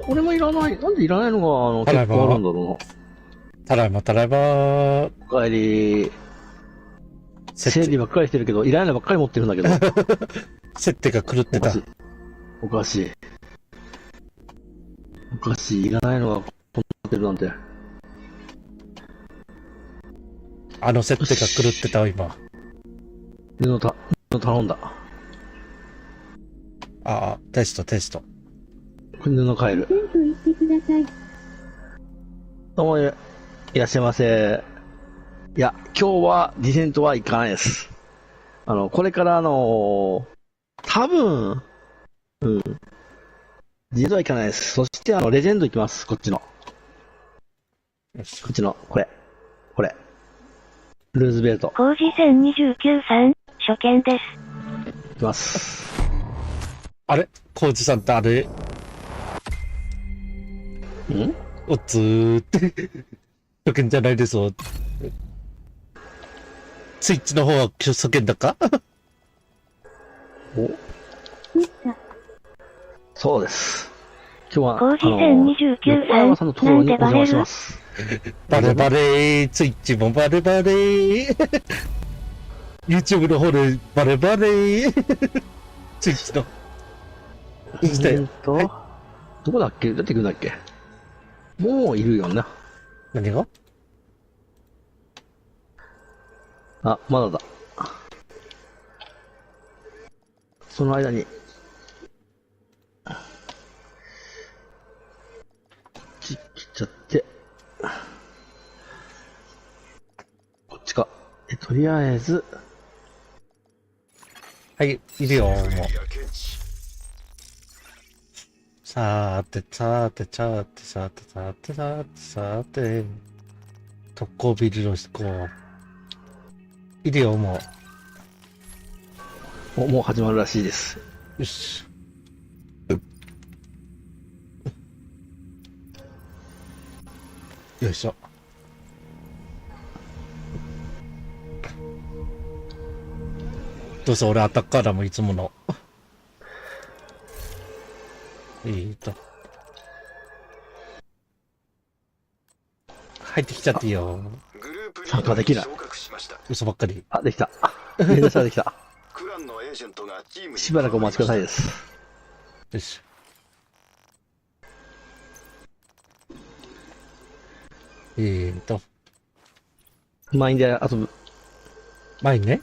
俺もいらない。なんでいらないのが、結構あるんだろただいま、ただいま。うな。お帰り。整理ばっかりしてるけど、いらないのばっかり持ってるんだけど。設定が狂ってた。おかしい。おかしい。いらないのがこんなってるなんて。あの設定が狂ってたわ、今。布頼んだ。ああ、テスト、テスト。これ布買える。テント行ってください。どうも、いらっしゃいませ。いや、今日はディセントは行かないです。これから多分、うん。ディセントは行かないです。そして、レジェンド行きます。こっちの。よし。こっちの、これ。これ。ルーズベルト。工事線29さん、初見です。行きます。あれコウジさんってあれんおつーって。初見じゃないですよ。スイッチの方は初見だかおそうです。今日は、工事線29横山さんのところにお邪魔します。バレバレー、スイッチもバレバレー。YouTube の方でバレバレー。スイッチの。そして、どこだっけ出てくるんだっけもういるよな。何があ、まだだ。その間に、こっち来ちゃって、こっちか。とりあえず、はい、いるよ、もう。さーて、さーて、さーて、さーて、さーて、さーて、さーて。特攻ビルの飛行。いるよ、ももう始まるらしいです。う。よし。よいしょ。どうせ俺アタッカーだもん、いつもの。入ってきちゃっていいよ。参加できない。嘘ばっかり。あ、できた。連打したらできた。しばらくお待ちくださいです。よし。満員で遊ぶ。前にね。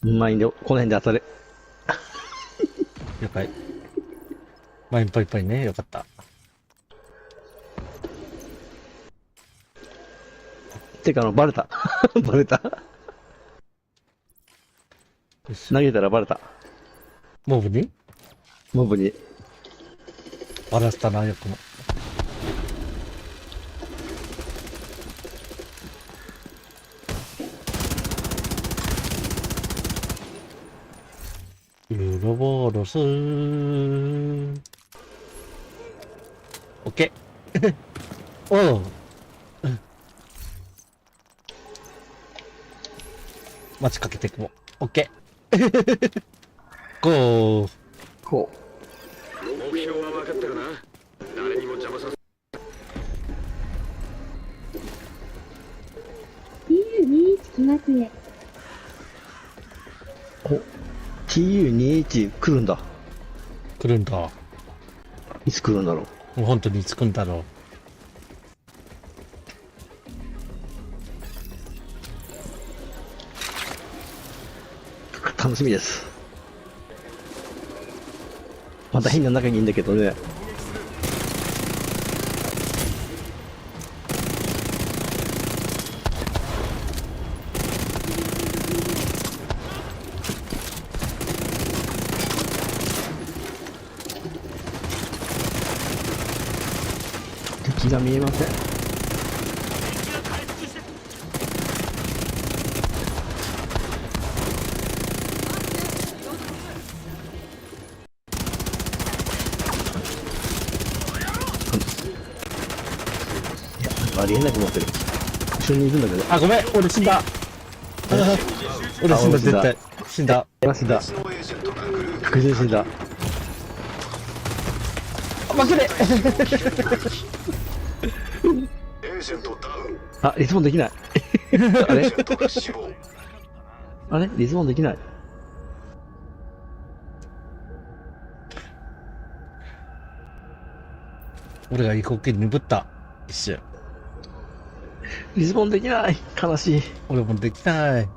満員で、この辺で当たる。了解。前にいっぱいね。よかった。てか、バレた。バレた。投げたらバレた。モブにモブに。バラしたな、よくも。ユーロボーロスー。オッケー。おう。待ちかけてくも。オッケー。ゴー。こ目標は分かってるな。誰にも邪魔させ。TU21 来ますね。お、TU21 来るんだ。来るんだ。いつ来るんだろう。もう本当にいつ来るんだろ楽しみです。また変な仲にいいんだけどね。敵が見えません。ありえなくなってる。後ろにいるんだけど。う。あ、ごめん、俺死んだ。俺死んだ、絶対。死んだ。死んだ。確実に死んだ。負けねエージェントダウン。あ、リスポンできない。あれエージェントが死亡。あれリスポンできない。俺が異国に鈍った。一瞬。リスポンできない。悲しい。俺もできない。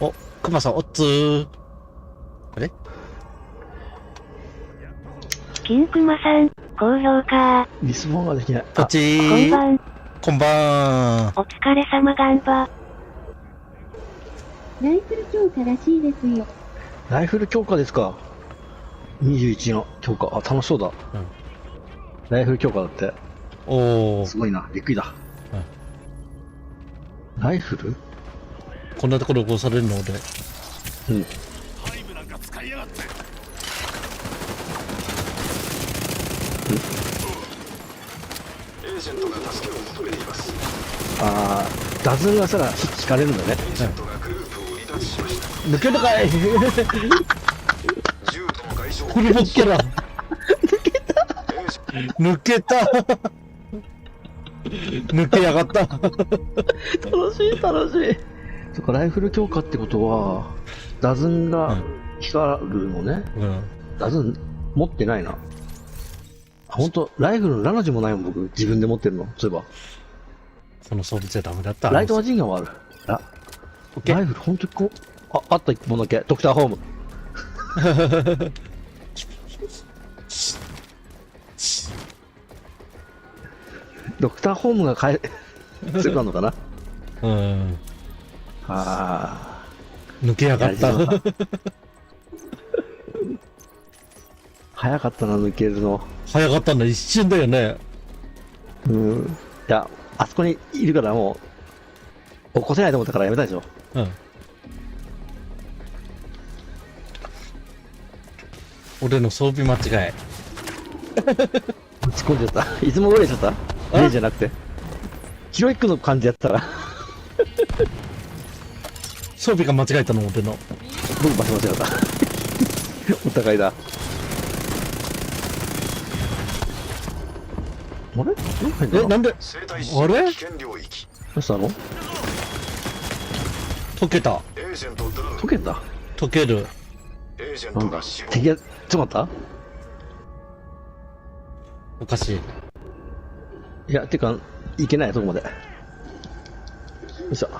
お、クマさん、おっつー。あれ金熊さん、高評価。リスポンができない。こっちこんー。ばん。こんばん。お疲れ様ガンバ。ライフル強化らしいですよ。ライフル強化ですか。21の強化。あ、楽しそうだ。うん、ライフル強化だって。おー。すごいな。びっくりだ。ライフルこんなところ殺されるの俺。うん。エージェントが助けを求めています。あー、ダズンがさら引かれるんだね。エージェントがグループを離脱しました。抜けたかい。銃との外傷。これもっけら。抜けた。抜けやがった。楽しい楽しい。そっか、ライフル強化ってことは、ダズンが光るのね。うん。ダズン持ってないな。ほんと、ライフルのラの字もないもん、僕。自分で持ってるの。そういえば。この装備じゃダメだった。ライトマジンガンはある。あ、オッケー。ライフルほんとこう、あった一本だけ。ドクターホーム。ドクターホームが強くなるのかな。うん。あ抜けやがった。やりそう早かったな、抜けるの。早かったんだ、一瞬だよね。うん。いや、あそこにいるからもう、起こせないと思ったからやめたでしょ。うん。俺の装備間違い。突っ込んじゃった。いつもぐらいちゃった例じゃなくて。ヒロイックの感じやったら、装備が間違えたの、俺の。僕場所間違った。お互いだ。あれなんか変だえ、な。なんで生体師あれ危険領域。どうしたの？溶けた。エージェントダウン。溶けた。溶ける。エージェンなんだトが死亡。敵が、ちょっと待ったおかしい。いや、てか、いけないとこまで。よいしょ。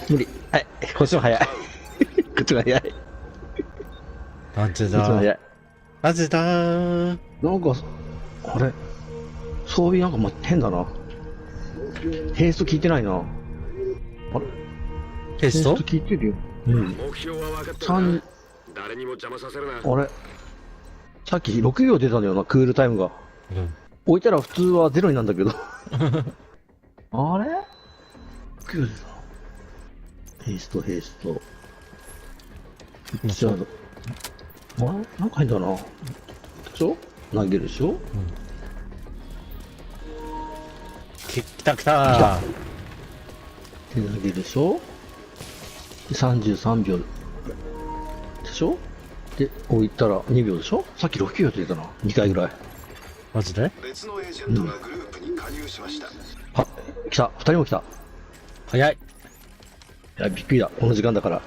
無理。はい。こっちも早い。こっちが早い。こなんでっちも早だ。い。なぜだー。なんか、あれ装備なんか変だな。ヘイスト効いてないな。あれテスト効いてるよ。うん。目標は分かってるな3、誰にも邪魔させるな。あれさっき6秒出たんだよな、クールタイムが。うん。置いたら普通は0になるんだけど。あれ ?6 秒出た。ヘイスト、ヘイスト。じゃあ、あれなんか変だな。でしょ投げるでしょきたきたー。で、投げるでしょで、33秒。でしょで、置いたら2秒でしょさっき6秒出たな。2回ぐらい。マジで別のエージェントがグループに加入しました。あ、来た。2人も来た。早い。いや、びっくりだ。この時間だから。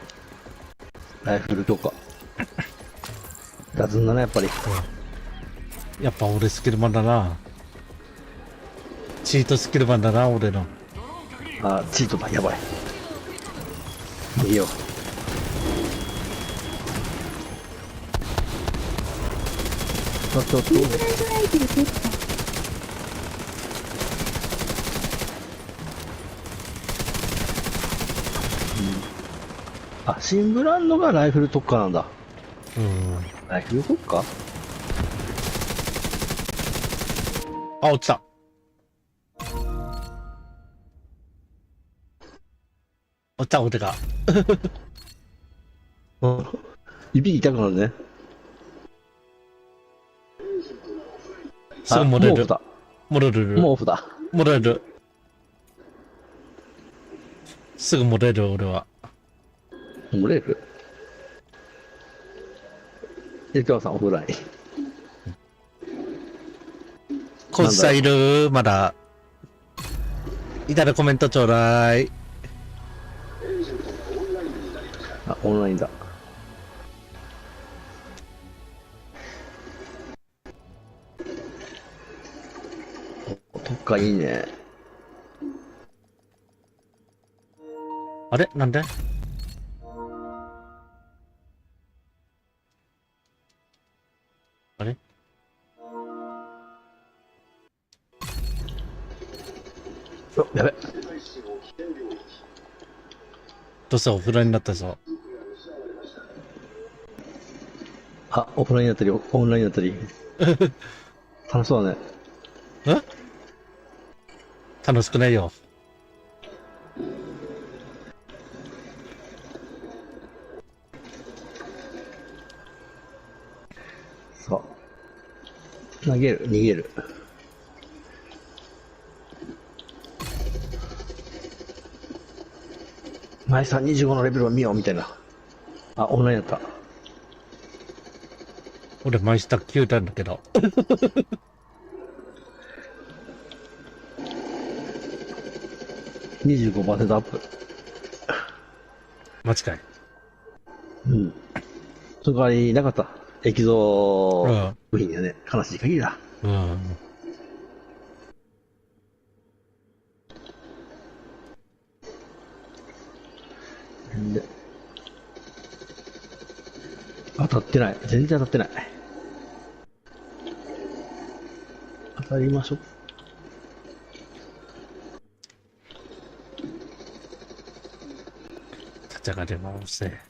ライフル強化。ダズンだな、やっぱり。やっぱ俺スキルマンだな。チートスキルマンだな、俺の。あ、チートだ。やばい。逃げよう。ちょっと、インフラントライフルテスト。あ、シンブランドがライフル特化なんだ。うん。ライフル特化あ、落ちた。落ちた、俺が。うん。指痛くなるね。すぐ漏れる。もうオフだ。漏れる。もうオフだ。漏れる。すぐ漏れる、俺は。漏れる江川さんオフライン。コーチさんいるまだ。いたらコメントちょうだい。あ、オンラインだ。特化いいね。あれなんであれお、やべ。どうせお風呂になったぞ。あ、オフラインだったり、オンラインだったり。楽しそうだね。え楽しくないよ。そう。投げる、逃げる。前さん25のレベルを見ようみたいな。あ、オンラインだった。俺、マイスター9なんだけど。25% アップ。間違い。うん。その代わりなかった。液蔵部品にはね、悲しい限りだ。うん。で、当たってない。全然当たってない。当たりましょう。立ち上がりますね。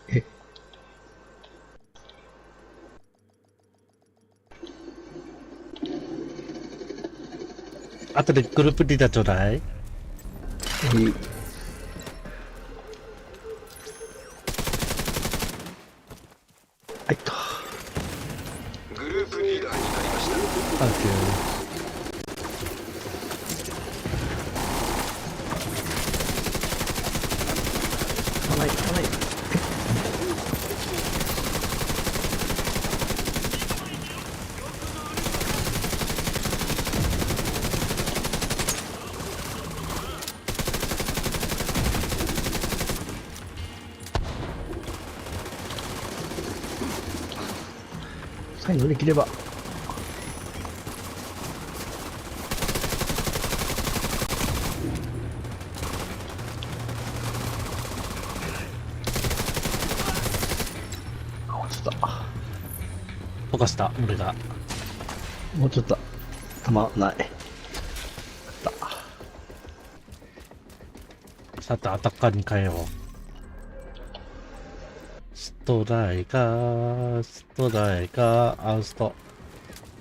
え、あとでグループリーダーちょうだい。いい。はいっと。グループリーダーになりました。サンキュー。飛ばない、飛ばない。最後できれば。あ、落ちた。溶かした、俺が。もうちょっと。弾ない。さて、アタッカーに変えよう。ストライカー、ストライカー、アウスト。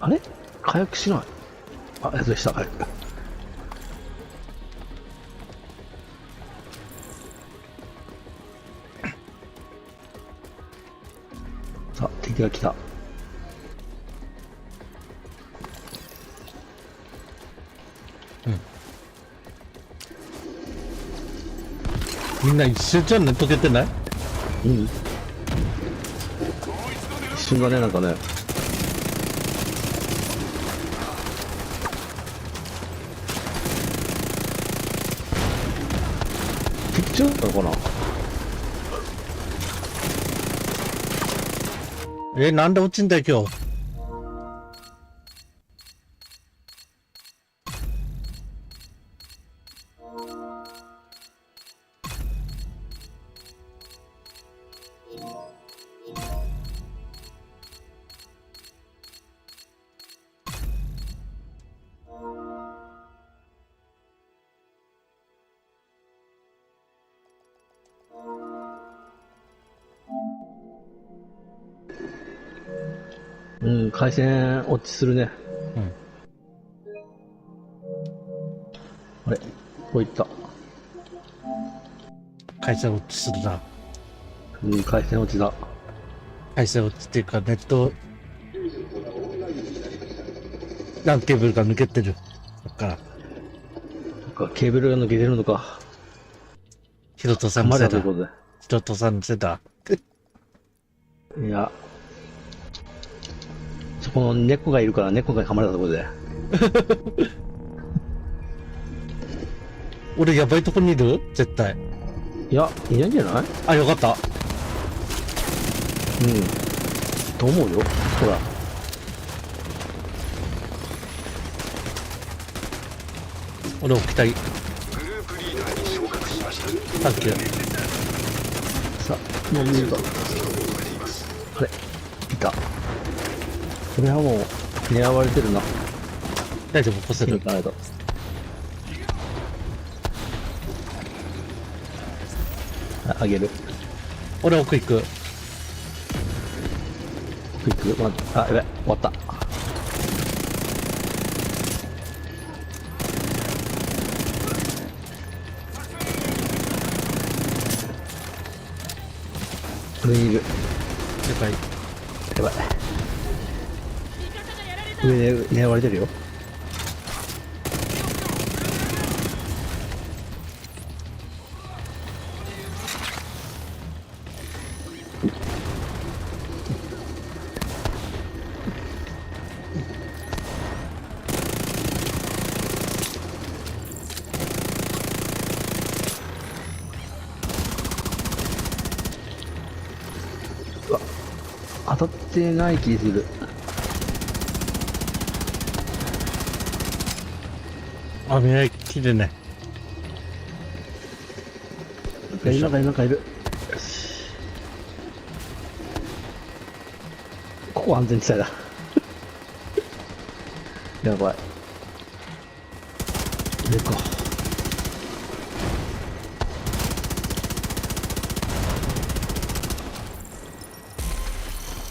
あれ火薬しない。あ、やつでした、火薬。さあ、敵が来た。みんな一瞬じゃんね、溶けてない？うん。一瞬だね、なんかね。敵違ったのかな。なんで落ちんだよ、今日。うん、回線落ちするね。うん。あれ、こういった。回線落ちするな。うん、回線落ちだ。回線落ちっていうか、ネット、ランケーブルが抜けてる。だから。そっか、ケーブルが抜けてるのか。ヒロトさんまのせいだ。だというこヒロトさんのせいだ。とで。いや、そこの猫がいるから猫が噛まれたところで。俺やばいとこにいる絶対。いや、いないんじゃない？あ、よかった。うん。と思うよ。ほら。俺置きたい。グループリーダーに昇格しました。サンキュー。さあ、もう見るか。あれ、いた。これはもう、狙われてるな。大丈夫、ポセル気に行。かないと。あげる。俺奥行く。クイック、あ、やべ、終わった。これにいる。了解。やばい。上で狙われてるよ。うわ、当たってない気する。あ、見えきれない。なんかいる。よし。ここ安全地帯だ。やばい。上か。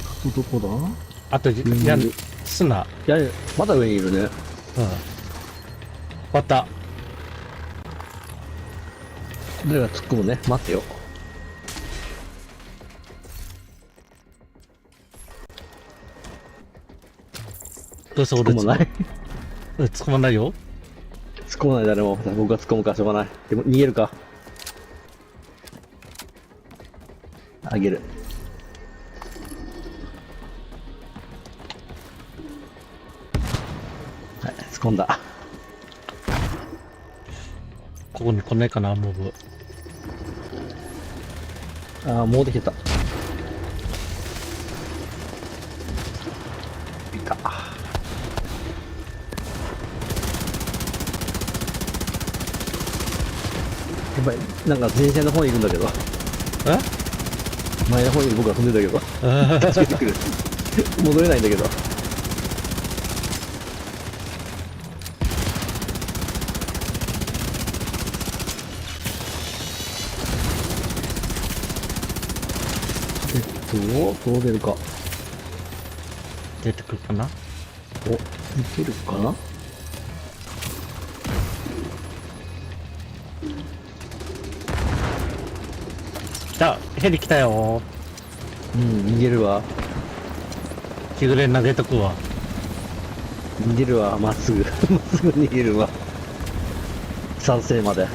あとどこだ？あと、やん、砂。いやいや、まだ上にいるね。うん。終わった。誰が突っ込むね。待ってよ。どうせ俺突っ込まない。突っ込まないよ。突っ込まない誰も。僕が突っ込むからしょうがない。でも逃げるか。あげる。はい、突っ込んだ。ここに来ないかな、モブ。ああ、もうできた。いた。やばい、なんか前線の方に行くんだけど。え前の方に僕は飛んでたけど。あー助けてくる。戻れないんだけど。どう出るか。出てくるかな。お、いけるかな。来た、ヘリ来たよ。うん、逃げるわ。日暮れ投げとくわ。逃げるわ、まっすぐ。まっすぐ逃げるわ。賛成まで。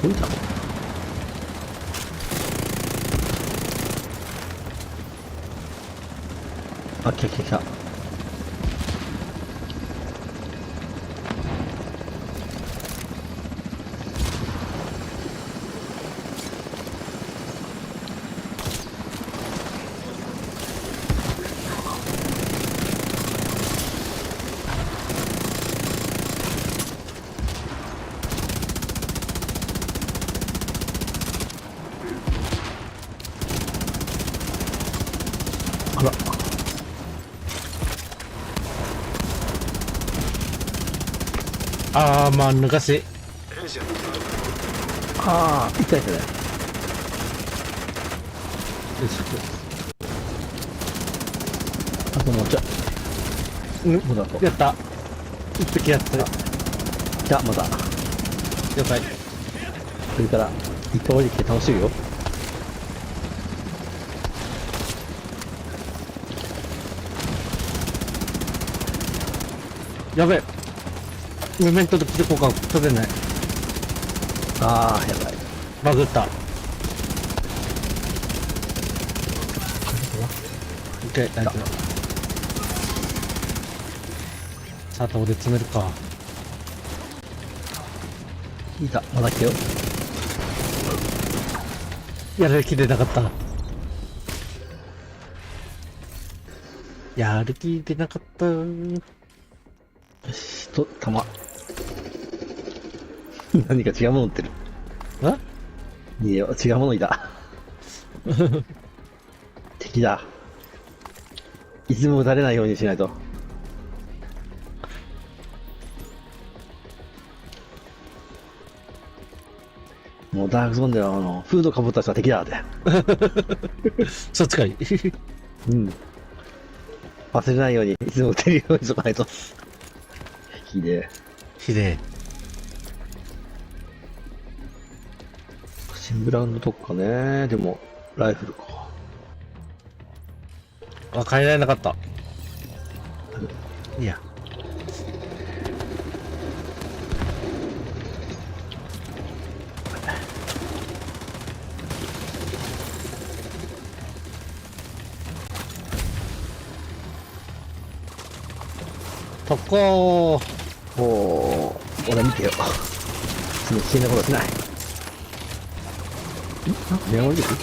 降りた。あ、来た来た来た。あら。あー、まあ、抜かし。弊社のサーああ、痛い痛い。よし。あともうちょい。うん、もうだと。やった。一匹やった。じゃあ、また。了解。それから、いっぱい降りてきて楽しいよ。やべえ。ムーメントでキル効果取れない。ああ、やばい。バグった。オッケー、大丈夫。さあ、どうで詰めるか。いた、まだ来てよ。やる気出なかった。やる気出なかった。よし、弾。何か違うもの売ってる。あいいよ、違うものいた。敵だ。いつも撃たれないようにしないと。もうダークゾーンではフードかぶった人は敵だって。そっちかい。うん。忘れないように、いつも撃てるようにしとかないと。ひでえ。ひでえ。シンブラウンドとかね。でも、ライフルか。あ、変えられなかった。いや。とこー。おー、俺見てよ。その危険なことしない。んなんか電話出てくる。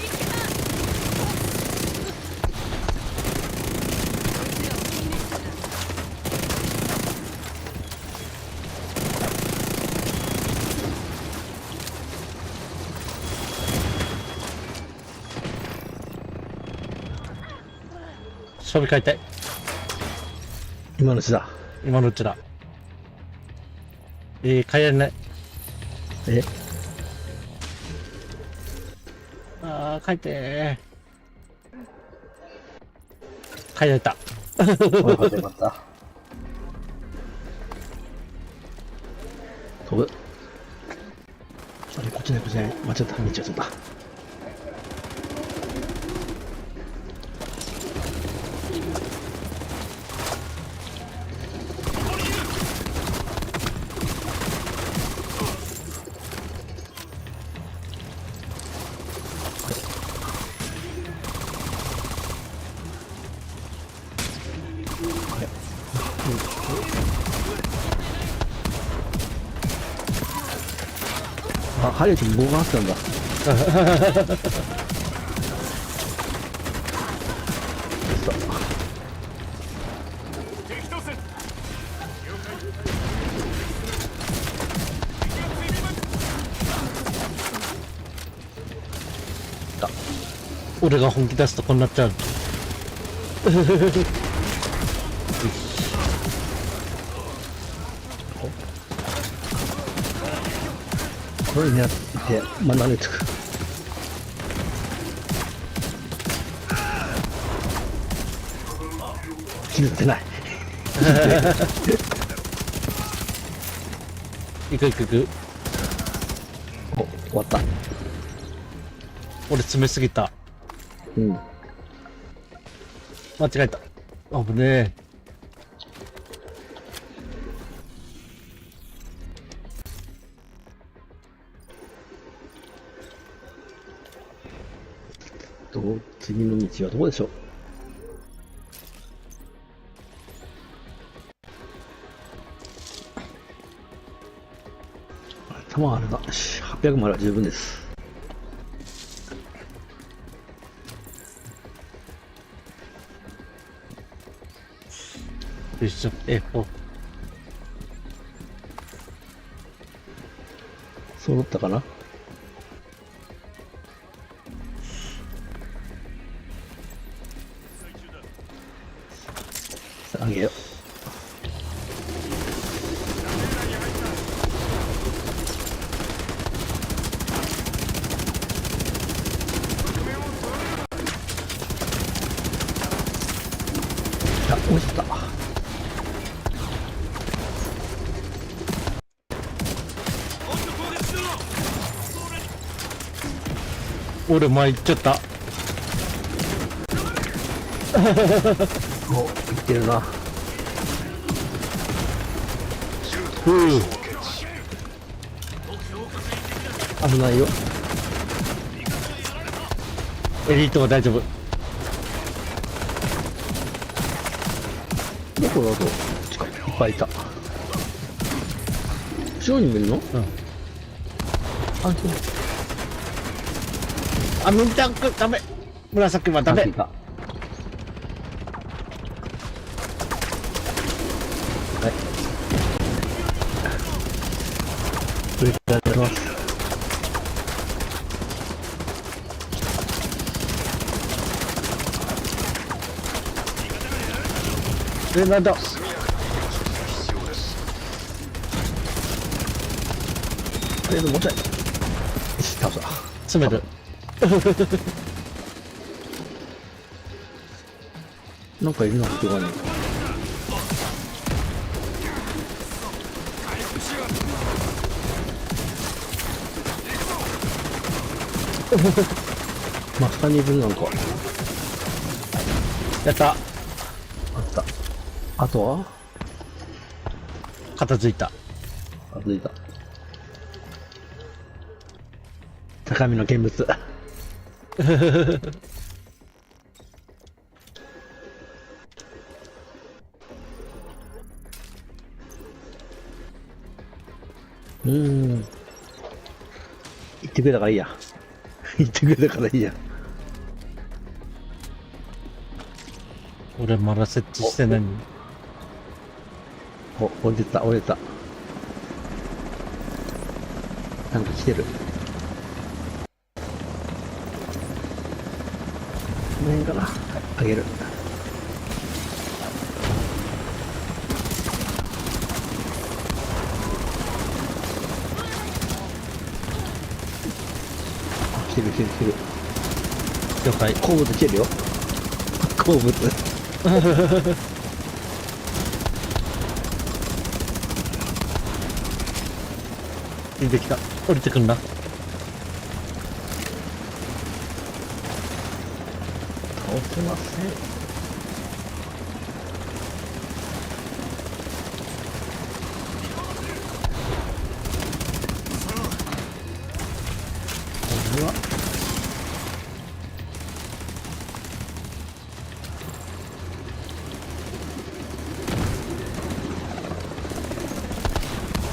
装備変えたい。今のうちだ。今のうちだ。変えられない。えあー、変えてー。変えられた。よかったよかった。飛ぶ。あれ、こっちね、こっちね。間違った、道をちょっと。あ、ハリウッドに棒があったんだ。俺が本気出すとこうなっちゃう。これにやって、学んでつく。気づいてない。行く行く行く。お、終わった。俺詰めすぎた。うん。間違えた。危ねえ。次の道はどこでしょう。弾あるな。よし、800もあれば十分です。よいしょ。揃ったかな。あげよう。あ、落ちた。俺前行っちゃった。お、いってるな。危ないよ。エリートは大丈夫。どこだと、近いっぱいいた。後ろにもいるの？うん。あ、あ、紫ダメ。紫はダメ。いた。はい。上から出ます。なんだ。とりあえずもうちょい。よし、倒した。詰める。なんかいるな、人がね。真下にいるなんか。やった。あった。あとは片付いた。続いた。高みの見物。言ってくれたからいいや。言ってくれたからいいや。俺まだ設置してない。お、降りてた、降りてた。なんか来てる。この辺かな。はい、あげる。来てる来てる来てる。了解。好物来てるよ。好物。出てきた。降りてくんな。倒せません。これは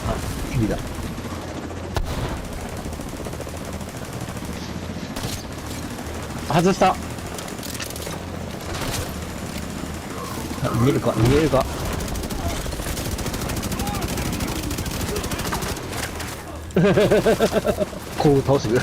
あ、エビだ。外した。あ、逃げるか、逃げるか。こう倒してくる。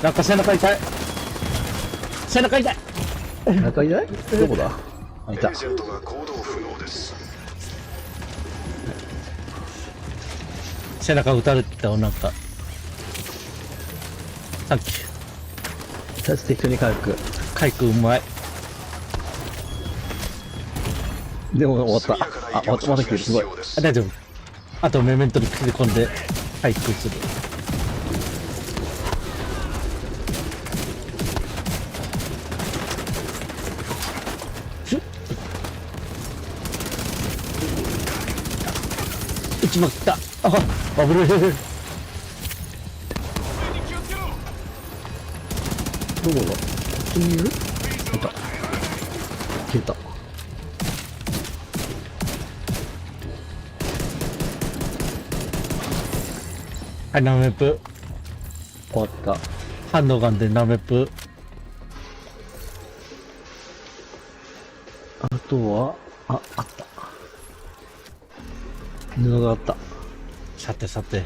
なんか背中痛い。背中痛い。中いない？どこだ？あ、いた。背中撃たれてたよ、なんか。サンキュー。とりあえず適当に回復。回復うまい。でも終わった。あ、また来てる、すごい。あ、大丈夫。あとメメントに切り込んで回復する。撃ちまくった。あ、危ねえ。どこだ？こっちにいる？いた。消えた。はい、ナメプ。終わった。ハンドガンでナメプ。あとは、あ、あった。布があった。さてさて。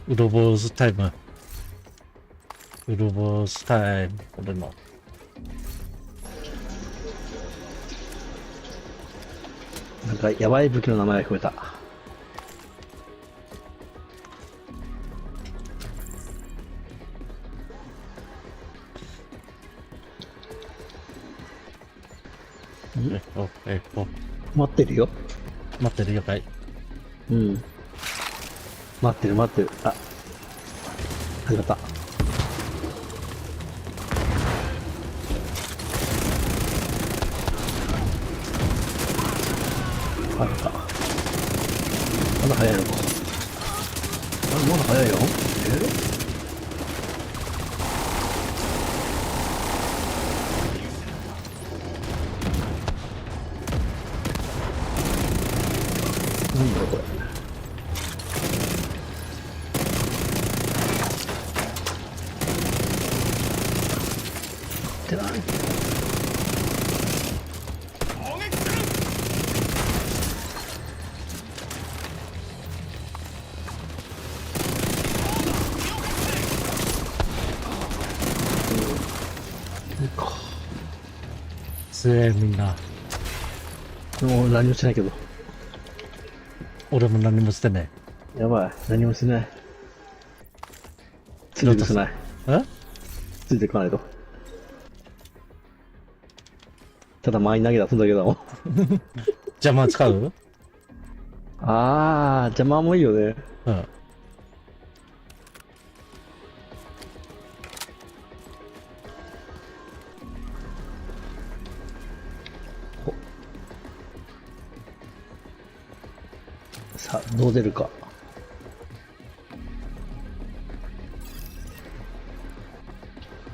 ウロボーズタイム。ウロボーズタイム。俺の。なんか、やばい武器の名前が聞こえた。待ってるよ。待ってるよかい。うん。待ってる待ってる。あ、始まった。あった。まだ早いのか。まだ早いよ。なんだろうこれ。ってない。すえみんな。もう何もしてないけど。俺も何もしてねやばい。何もしてない。ついてくない。え。ついてかないと。ただ前に投げ出すんだけど。邪魔使う。あー、邪魔もいいよね。うん。さあ、どう出るか。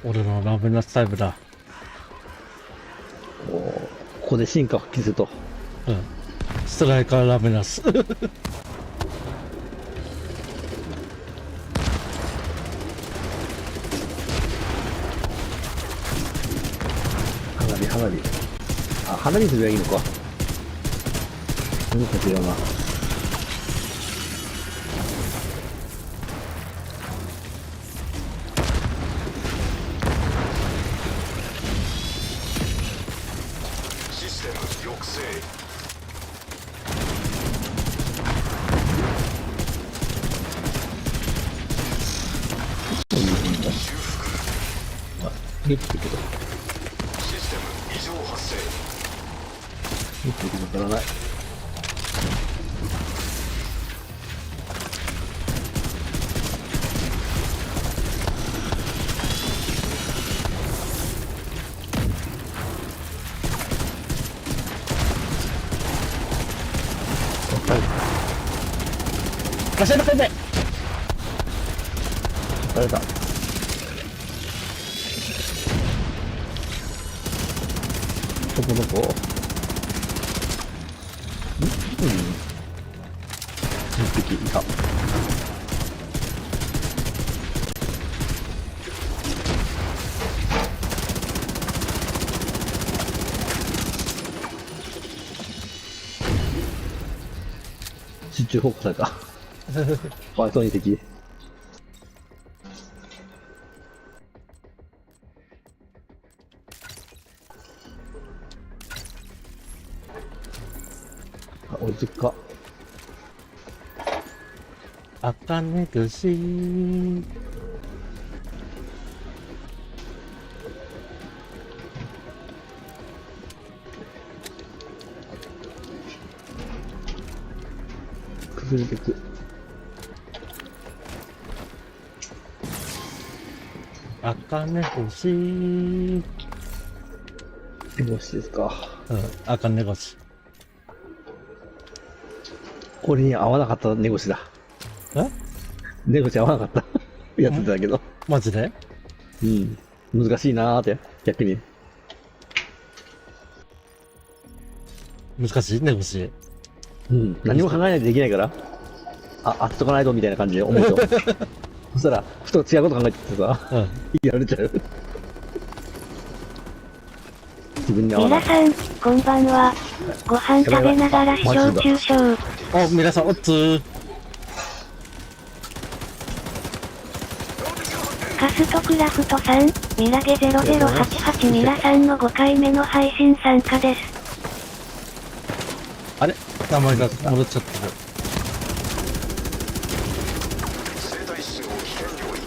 俺のラベナスタイプだ。おー、ここで進化を発揮すると。うん。ストライカーラベナス。花火、花火。あ、花火すればいいのか。何か違うな。システム抑制。見てるけど。システム異常発生。見てるけど、わからない。ガシャのペンで。誰だ。どこどこ。うん。一匹いた。集中砲火された。かわいそうに敵。あ、追いつくか。あかねぐし。崩れてく。あかねぐし。うん。手越しですか。あかねぐし。俺に合わなかったネゴシだ。え。ネゴシ合わなかった。やってたけど。マジで。うん。難しいなーって、逆に。難しいねぐし。うん。何も考えないとできないから。あ、あっとかないとみたいな感じで思うと。そしたら、ふと違うこと考えててさ、うん。やられちゃう。自分に合わない。皆さん、こんばんは。ご飯食べながら視聴中傷。お、皆さん、おっつー。カストクラフトさん、ミラゲ0088ミラさんの5回目の配信参加です。あれ名前が戻っちゃってる。生体質の危険領域。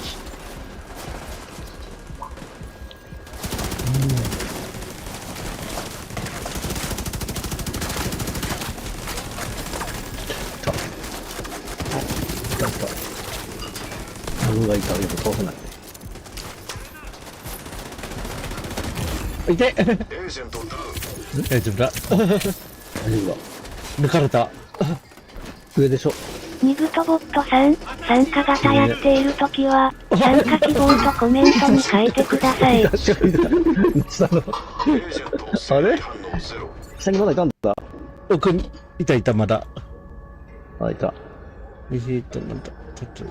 がいいからよく倒せない。いてエージェントダウン。大丈夫だ。大丈夫だ。抜かれた。上でしょ。ニグトボットさん、参加型やっているときは、参加希望とコメントに書いてください。確かにだ。下の。エージェントあれ反応ゼロ。下にまだいたんだ。奥に、いたまだ。あ、いた。なんだ、ちょっと。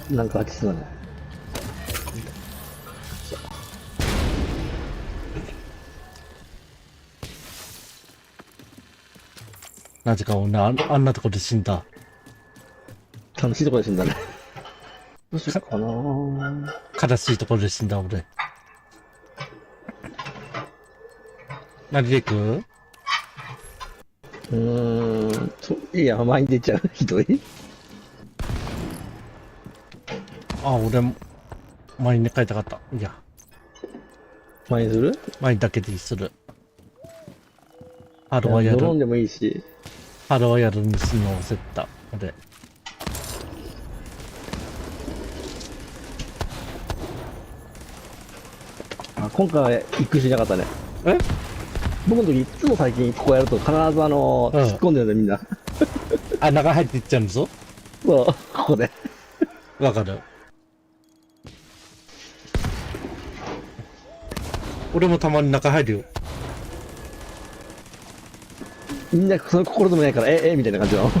なんか空きそうだね。なぜか俺あんなとこで死んだ。楽しいところで死んだね。どうしようかな。悲しいところで死んだ俺。何で行く？いや、前に出ちゃう。ひどい。あ、俺も、前に帰りたかった。いや、前にする？前だけでする。ハロワイヤル、ドローンでもいいし。ハロワイヤルにすんの忘れた。俺。あ、今回は一句しなかったね。え？僕の時いつも最近ここやると必ず突っ込んでるんだよみんな。あ、中入っていっちゃうんぞ。そう、ここで。わかる。俺もたまに中入るよ。みんなその心でもないから、みたいな感じなの。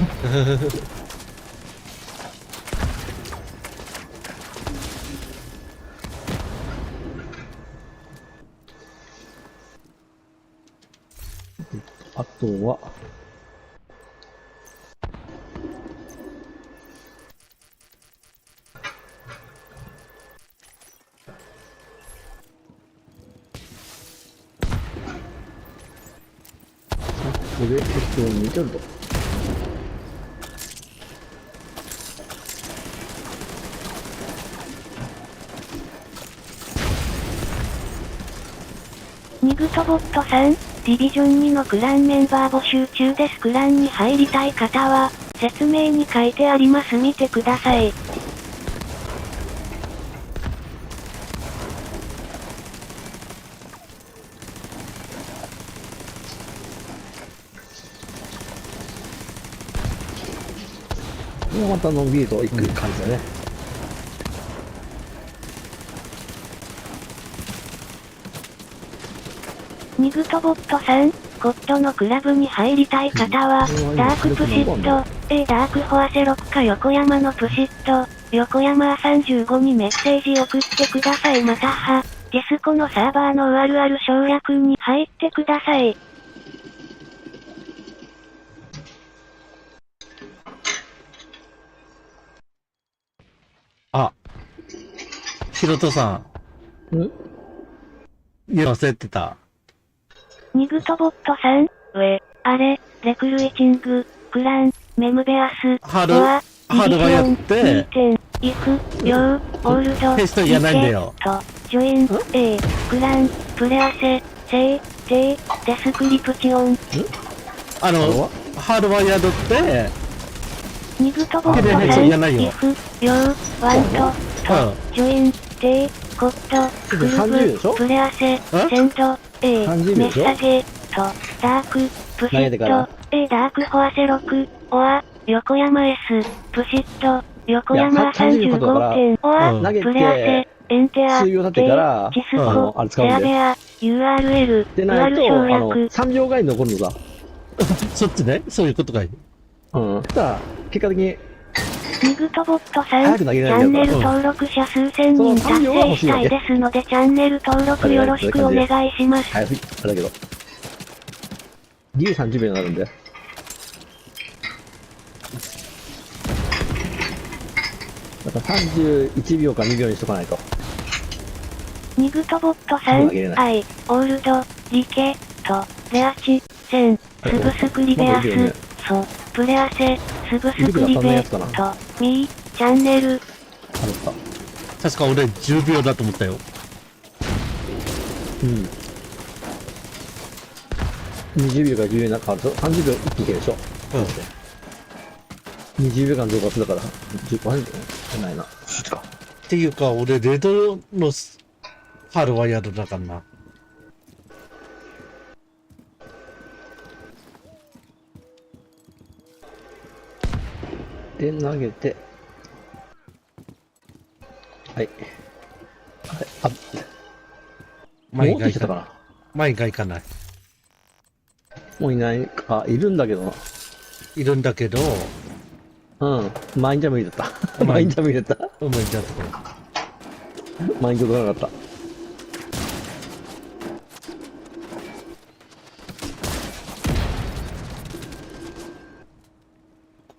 あとは、これで適当に見てると。ニグトボットさん、ディビジョン2のクランメンバー募集中です。クランに入りたい方は、説明に書いてあります。見てください。もうまたのんびりと行く感じだね。ニグトボットさん、コットのクラブに入りたい方は、ダークプシット、ダークフォアセロッか横山のプシット、横山35にメッセージ送ってください。または、ディスコのサーバーのあるある省略に入ってください。あ、ヒロトさん。忘れてた。ニグトボットさん、あれ、レクルイチング、クラン、メムベアス、ハルがやって、イフ、ヨー、オールド、テストじゃないんだよ。と、ジョイン、クラン、プレアセ、セイ、デスクリプチオン。ハルは宿って、ニグトボットさん、イフ、ヨー、ワント、と、ジョイン、コット、クルブ、プレアセ、センド、メッサゲ、と、ダーク、プシット、ダークフォアセロク、オア、横山 S、プシット、横山35点、オア、プレアセ、エンテア、チスコ、セアベア、URL、でないと、3秒ぐらいに残るのさ。そっちね、そういうことがいい。そしたら、結果的に、ニグトボットさん、チャンネル登録者数千人達成したいですので、チャンネル登録よろしくお願いします。はい、あれだけど。ギリ30秒になるんで。だから31秒か2秒にしとかないと。ニグトボットさん、アイ、オールド、リケ、と、レアチ、セン、スブスクリベアス、ソ、プレアセ、スブスクリベ、と、ミー、チャンネル、った。確か俺10秒だと思ったよ。うん。20秒から10秒なんかあると30秒一気にいけるでしょ。20秒間増加するから、10分じゃないな。そっちか。っていうか、俺、レドのハルはやるだからな。で、投げて、はい。あ、前戻ってきたかな。前が行かない。もういないか、いるんだけどな。いるんだけど、うん。マインジャム入れた。マインジャム入れた。うまいんだとこマインドがなかった。こ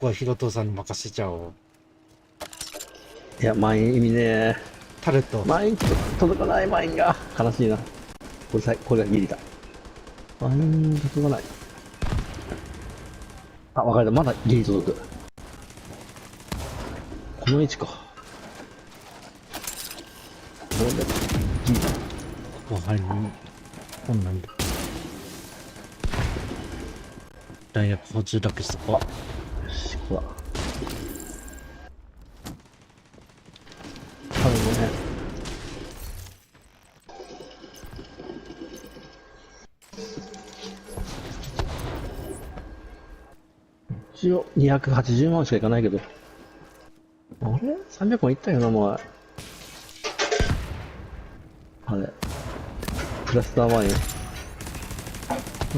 こはヒロトさんに任せちゃおう。いや、マイン意味ね。タレット。マイン届かないマインが。悲しいな。これがギリだ。マイン届かない。あ、わかる。まだギリ届く。この位置か。これでギリだ。ここ入る。こんなんだ。弾薬補充だけしとこよし、ここだ。多分ね。一応280万しかいかないけど。あれ ?300 万いったよな、前。あれ。クラスター前に。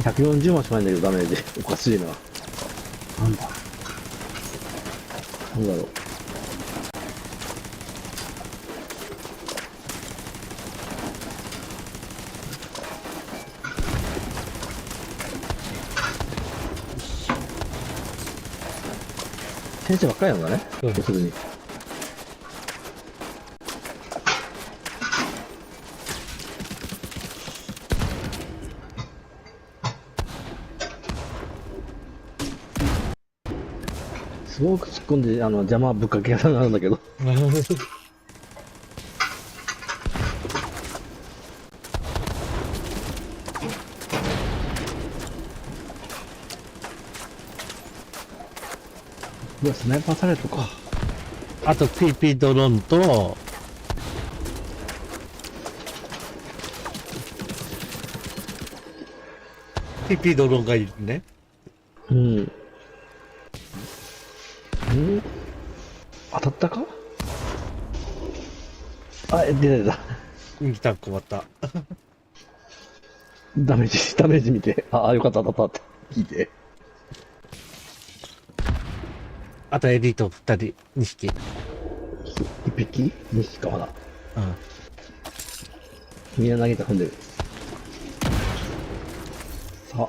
140万しかないんだけど、ダメージ。おかしいな。なんだ。なんだろう。先生ばっかりなんだね。うん要するに。すごく突っ込んで、邪魔ぶっかけ方になるんだけど。う。うわ、スナイパーされるとか。あと PP ドローンと、PP ドローンがいるね。うん。ん当たったかあ、出た。見た、困った。ダメージ見て。あ、よかった当たったって聞いて。あとエリート2人、2匹。一匹 ?2 匹かまだ。うん。みんな投げた踏んでる。さあ。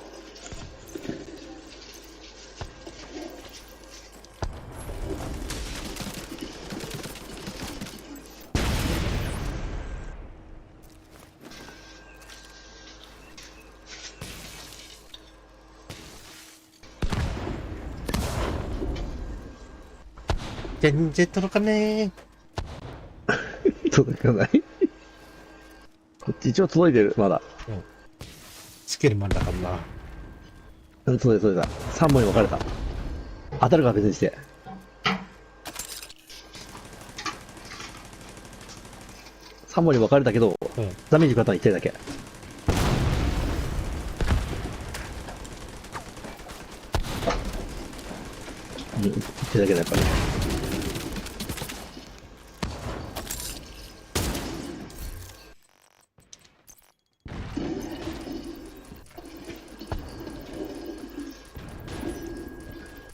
全然届かねー。届かないこっち一応届いてる、まだ。スキルマンだからな。うん、届いた。3本に分かれた。当たるかは別にして。3本に分かれたけど、うん。ダメージ食らったの1体だけ。うん、1体だけだ、やっぱり。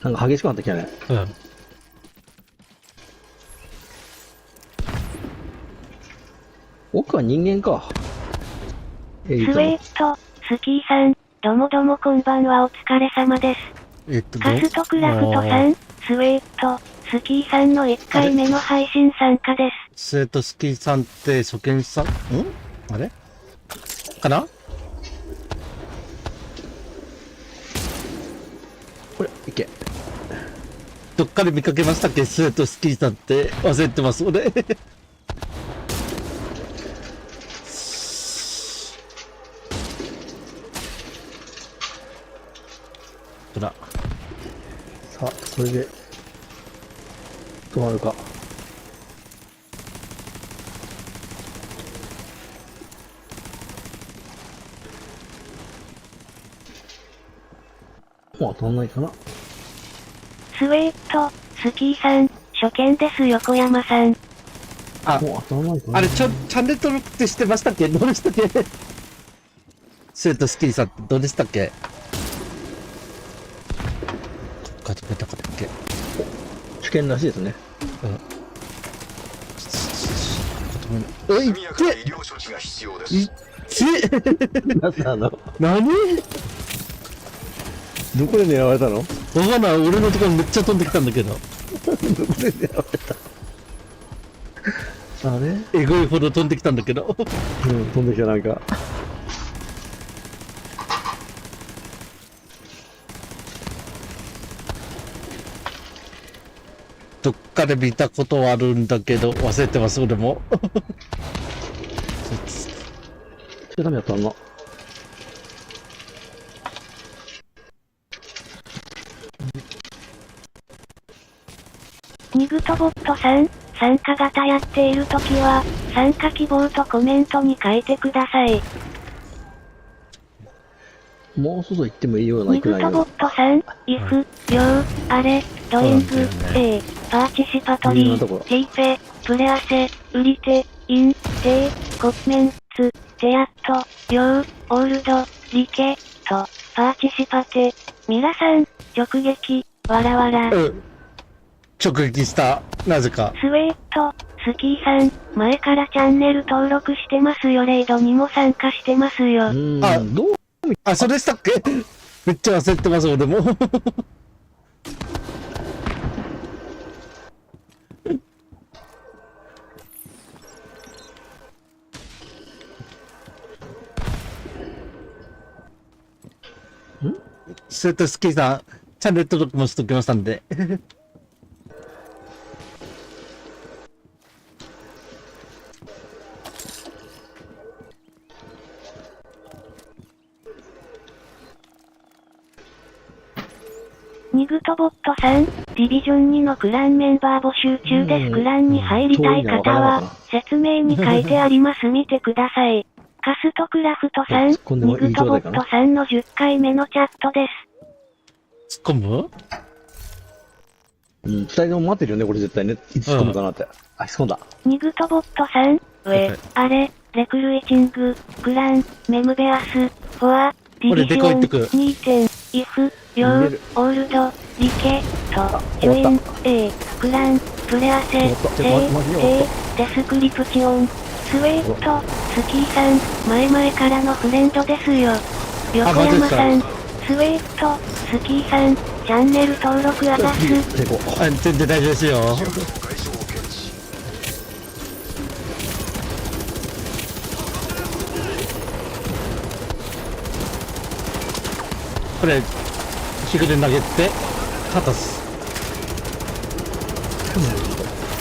なんか激しくなってきたね。うん。奥は人間か。スウェスウェート、スキーさん、どもこんばんはお疲れ様です。カストクラフトさん、スウェート、スキーさんの1回目の配信参加です。スエトスキーさんって初見さんあれかなこれ、いけ。どっかで見かけましたっけ、スートスキーさんって忘れてます、俺。ほら。さあ、それで、止まるか。もう当たんないかな。スウェート、スキーさん、初見です横山さん。あ、もう当たらないかな。あれ、チャンネル登録ってしてましたっけ？どうでしたっけ？スートスキーさんってどうでしたっけ？どこだったっけ？試験らしいですね。うん。いっ速やかな医療処置が必要です。てなんだ何？どこで狙われたの？わかんない。俺のところめっちゃ飛んできたんだけど。どこで狙われた？あれ？えぐいほど飛んできたんだけど。うん、飛んできたなんか。どっかで見たことはあるんだけど、忘れてます、俺も。ダメだったの。ニグトボットさん、参加型やっているときは、参加希望とコメントに書いてください。もう外行ってもいいようなニグトボットさん、if、よあれ、ドイング、A、パーチシパトリー、テイペ、プレアセ、売り手、イン、テイ、コメンツ、テアット、よオールド、リケ、と、パーチシパテ、ミラさん、直撃、わらわら。直撃した。なぜか。スウェート、スキーさん、前からチャンネル登録してますよ。レイドにも参加してますよ。あ、どう？あ、それでしたっけ？めっちゃ焦ってます、俺も。スートスキーさん、チャンネル登録もしときましたんで。ニグトボットさん、ディビジョン2のクランメンバー募集中です。クランに入りたい方は、説明に書いてあります。見てください。カストクラフトさん、ニグトボットさんの10回目のチャットです。突っ込む？うん、二人とも待ってるよね、これ絶対ね。いつ突っ込むかなって。あ、突っ込んだ。ニグトボットさん、あれ、レクルエチング、クラン、メムベアス、フォア、ディビジョン、2点、イフ、ヨー、オールド、リケ、と、ジョイン、A、クラン、プレアセ、デスクリプション、スウェート、スキーさん、前々からのフレンドですよ。横山さん、スウェート、スキーさん、チャンネル登録あざす。あ、全然大丈夫ですよ。これ、ヒグで投げて、肩す。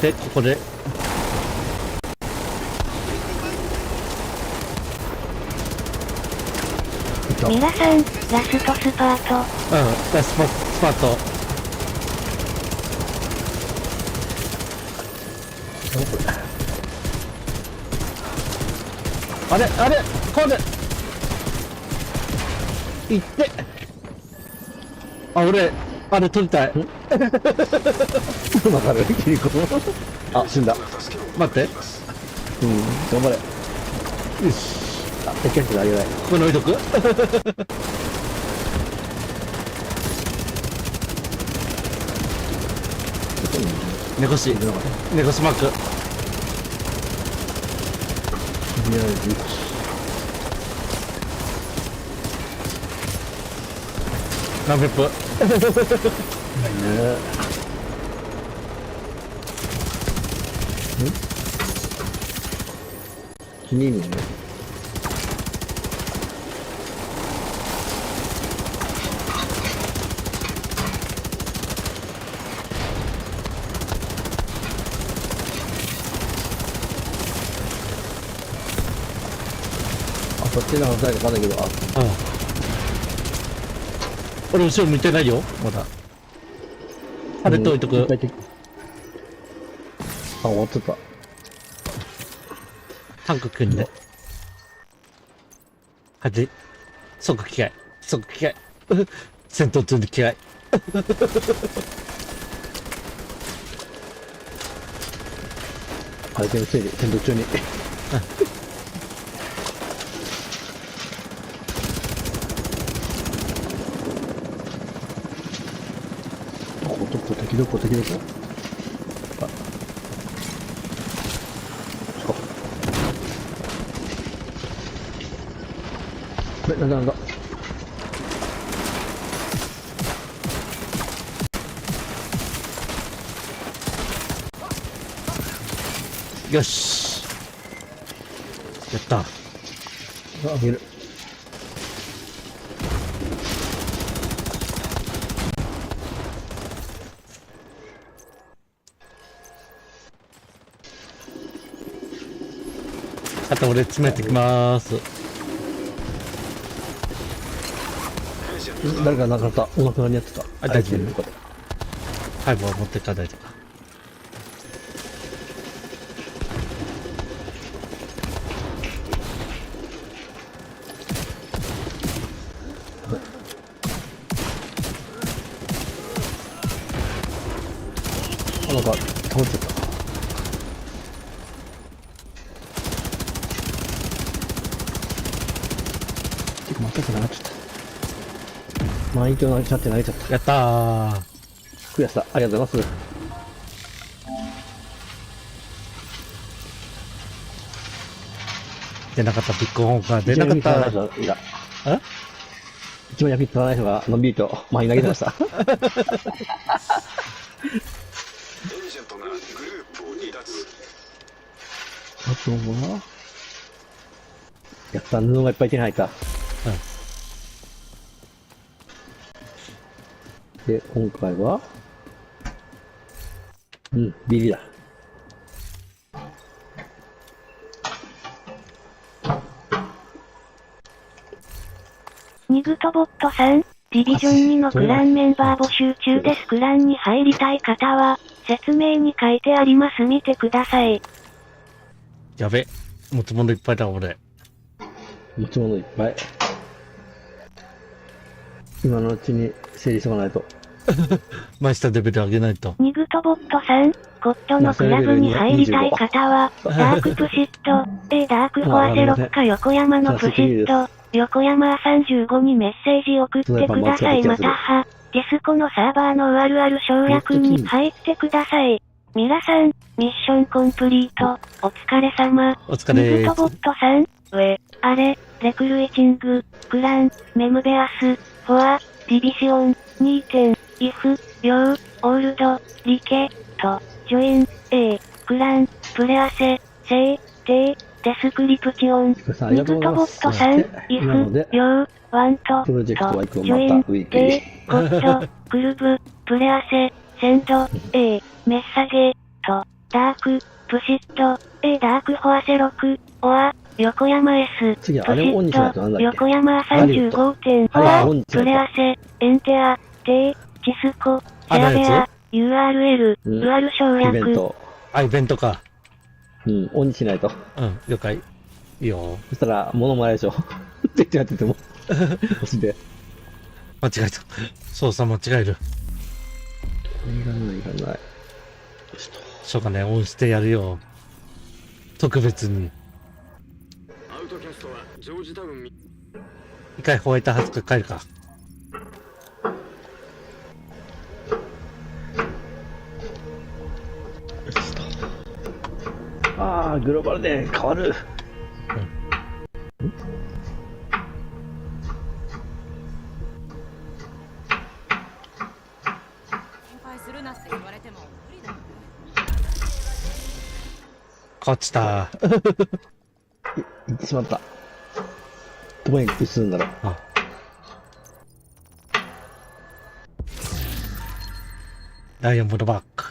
で、ここで。ミラさん、ラストスパート。ラスパート。あれこれ行って。あ、俺、あれ取りたい。わかる？キリコ。あ、死んだ。待って。うん、頑張れ。よし。あ、敵キャッチであげない。ここに置いとく？猫しマーク。とりあえず。何ペップ？気に入るね。手直さないとかんないけど、俺後ろ見てないよ、まだ。晴れといとく。終わってた。タンク組んで。即機械。戦闘中に機械。相手のせいで、戦闘中に。どこなんだよし。やった。あげる。あと俺詰めてきまーす。誰かなかった。お亡くなりになってた。あ、大丈夫。はい、もう持ってかないとか。なんか倒れちゃった。また繋がっちゃった。満員鏡投げちゃって投げちゃった。やったー。クリアした。ありがとうございます。出なかった、ビッグホーンが出なかった。いや。一番役に立たない人がのんびりと前に投げてました。エージェントがグループを離脱。あとはやった布がいっぱい手に入った。で、今回はビリだ。ニグトボットさん、ディビジョン2のクランメンバー募集中です。クランに入りたい方は、説明に書いてあります。見てください。やべ。持ち物いっぱいだ、俺。持ち物いっぱい。今のうちに整理しておかないと。マイスターレベル上げないと。ニグトボットさん、ゴッドのクラブに入りたい方は、ダークプシット、ダークフォアゼロか横山のプシット、横山35にメッセージ送ってください。または、ディスコのサーバーのあるある省略に入ってください。皆さん、ミッションコンプリート、お疲れ様。お疲れニグトボットさん、あれ、レクルイチング、クラン、メムベアス、フォア、ディビシオン、2点、イフ、ヨー、オールド、リケ、と、ジョイン、クラン、プレアセ、セイ、テイ、デスクリプチオン、ニグトボットさん、イフ、ヨー、ワント、と、ジョイン、テイ、ゴッド、グルブ、プレアセ、センド、メッサゲ、と、ダーク、プシット、ダークフォアセロク、オア、横山 S、プシット、横山35点、フォア、プレアセ、エンテア、テイ、チスコ、シェアベア、URL、ルアル省略。イベントか。オンにしないと。了解。いいよ。そしたら、物もらえるでしょ。ってやってても。星で。間違えた。操作間違える。いらない。しょうがね、オンしてやるよ。特別に。アウトキャストはジョージタウン一回ホワイトハウスから帰るか。グローバルで変わる。変わっちた。行ってしまった。どこに移るんだろう。ダイヤモンドバック。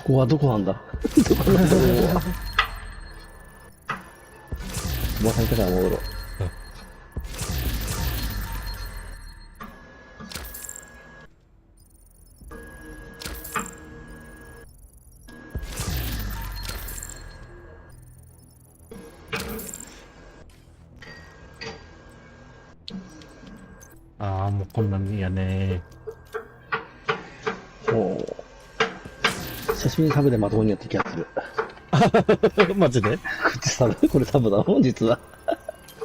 こはどこなんだどこなんだここは。もう入ったから戻ろう。ああ、もうこんなんやね。おー久しぶりにサブでまともにやって気がする。マジで口サブこれサブだもん、実は。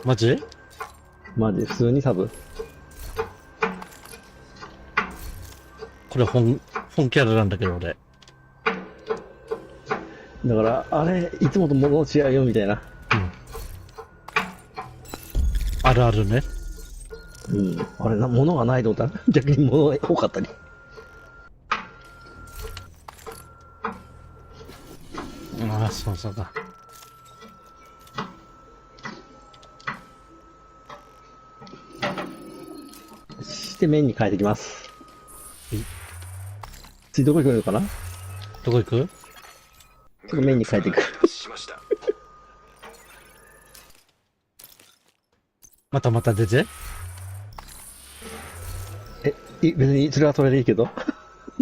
マジマジ、普通にサブ。これ本キャラなんだけど、俺。だから、あれ、いつもと物違うよ、みたいな。あるあるね。うん。あれ、物がないと思ったら、逆に物が多かったり。ああ、そうそうだ。して麺に変えてきます。はい次どこ行くのかな、どこ行く？ちょっと麺に変えていく。しました。また出て。別にそれはそれでいいけど。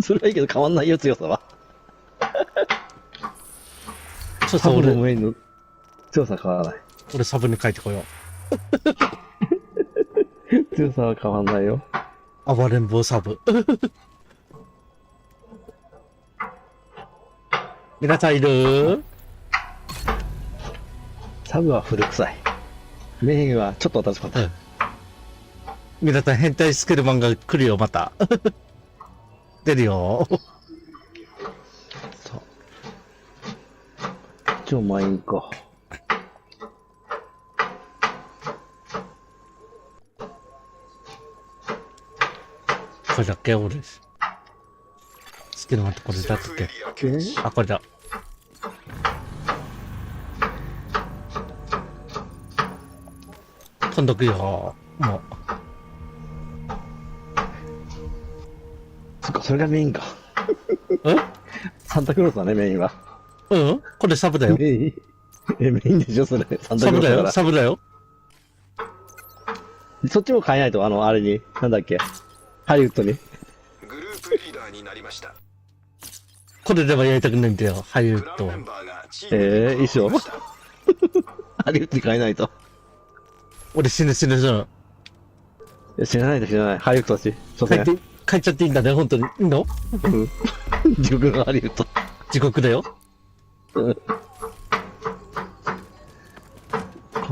それはいいけど変わんないよ、強さは。サブの俺上の強さ変わらない。サブに書いてこよ強さは変わんないよ。う。暴れん坊サブ。皆さんいる？サブは古臭い。麺はちょっと新しかった。皆さん変態スケルマンが来るよ、また。出るよ。そう。超満員か。これだっけ俺。スケルマンってこれだったっけ？あ、これだ。今度くよ。もう。そっか、それがメインか。え？サンタクロースだね、メインは。うんこれサブだよ。メインメインでしょ、それ。サンタサブだよ、クロースだから。サブだよ。そっちも変えないと、あれに、なんだっけ。ハリウッドに。グループリーダーになりました。これではやりたくないんだよ、ハリウッドクランメ。ンバーがチームに衣装加わりましたハリウッドに変えないと。俺死ぬ。いや知らないと知らない。ハリウッドだし。所詮。帰っちゃっていいんだね、本当に。いいの？うん地獄のハリウッド。地獄だよ。こ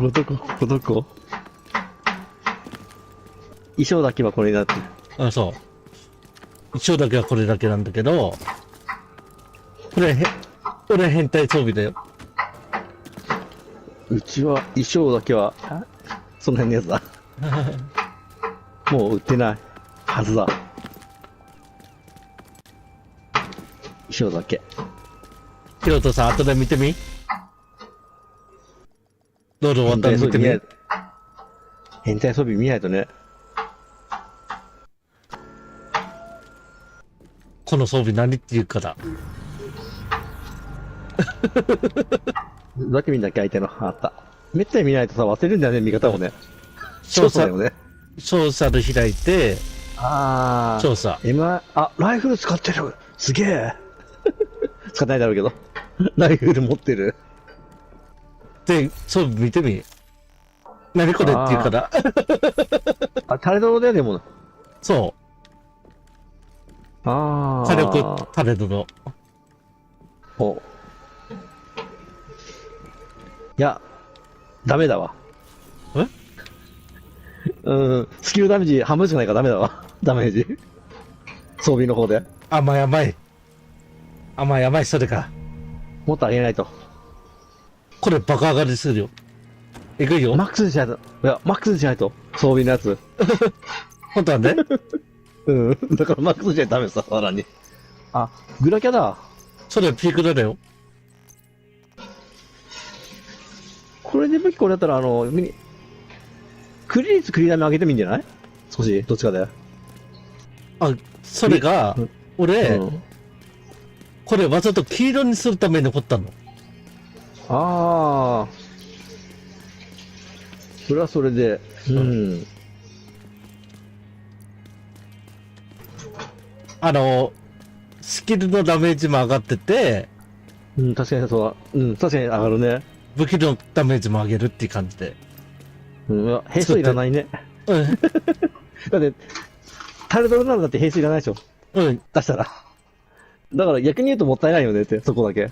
のとこ衣装だけはこれになってる。あ、そう。衣装だけはこれだけなんだけど、俺変態装備だよ。うちは衣装だけは、その辺のやつだ。もう売ってないはずだ。衣装だけ。ヒロトさん、後で見てみ。ロール終わったら見てみ。変態装備見ないとね。この装備何って言うから。だけ見なきゃ相手の。あった。めったに見ないとさ、忘れるんだよね、見方をね。調査だよ、ね。調査で開いて、あ調査。ライフル使ってる。すげえ。使ってないだろうけど。ライフル持ってる。で、装備見てみ。何これって言うから。タレドロだよね、もう。そう。火力タレドロ。お。いや、ダメだわ。え？スキルダメージ半分しかないからダメだわ。ダメージ。装備の方で。甘い、それか。もっと上げないと。これバカ上がりするよ。いくよ。マックスにしないと。いや、マックスにしないと。装備のやつ。本当はね。だからマックスにしないとダメさ、さらに。あ、グラキャだ。それピークだよ。これで武器これだったら、クリ率クリダメ上げてもいいんじゃない？少し、どっちかで。あ、それが、俺、これわざと黄色にするために掘ったの。ああ。それはそれで、うん。スキルのダメージも上がってて、うん、確かにそうだ。うん、確かに上がるね。武器のダメージも上げるっていう感じで。うん、いや兵数いらないね。うん。だって、タルトルなのだって兵数いらないでしょ。うん。出したら。だから逆に言うともったいないよねって、そこだけ。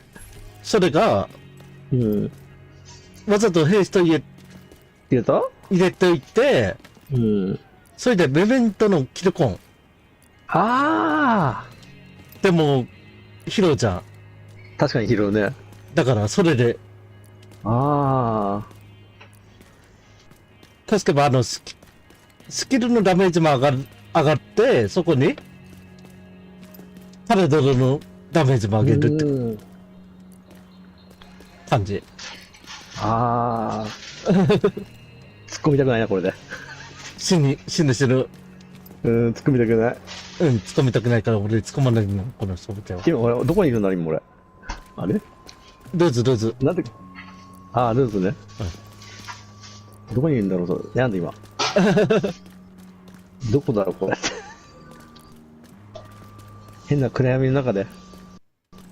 それが、うん。わざと兵士と入言うとれておいて、うん。それでメメントのキルコン。ああ。でも、ヒロじゃん。確かに拾うね。だから、それで、ああ。確かにスキルのダメージも上がって、そこに、パラドルのダメージも上げるってうん。感じ。ああ。突っ込みたくないな、これで。死ぬ。突っ込みたくない。うん、突っ込みたくないから俺突っ込まないの、この人みたいは。今、俺、どこにいるんだ、今、俺。あれルーズ。なんで、ああ、ルーズね。どこにいるんだろう、それ。なんで今。どこだろう、これ。変な暗闇の中で。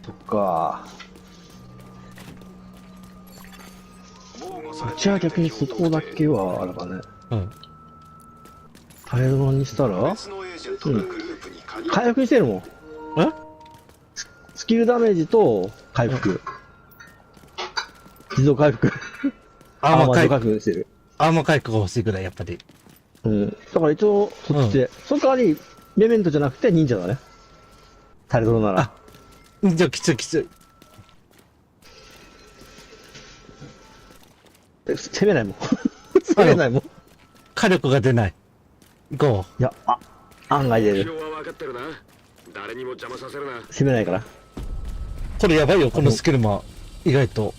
そっか。うちは逆にそこだけは、あれだね。うん。タイルドにしたら、うん。回復してるもん。えスキルダメージと回復。自動回復。アーマー回回復してる。アーマー回復が欲しいぐらい、やっぱり。うん。だから一応、そっちで。その代わり、メメントじゃなくて忍者だね。タイルドなら。じゃあ、きつい。攻めないもん。攻めないもん。火力が出ない。行こいや、案外出る。目標は分かってるな。誰にも邪魔させるな。攻めないから。う。これやばいよ、このスキルも。意外と。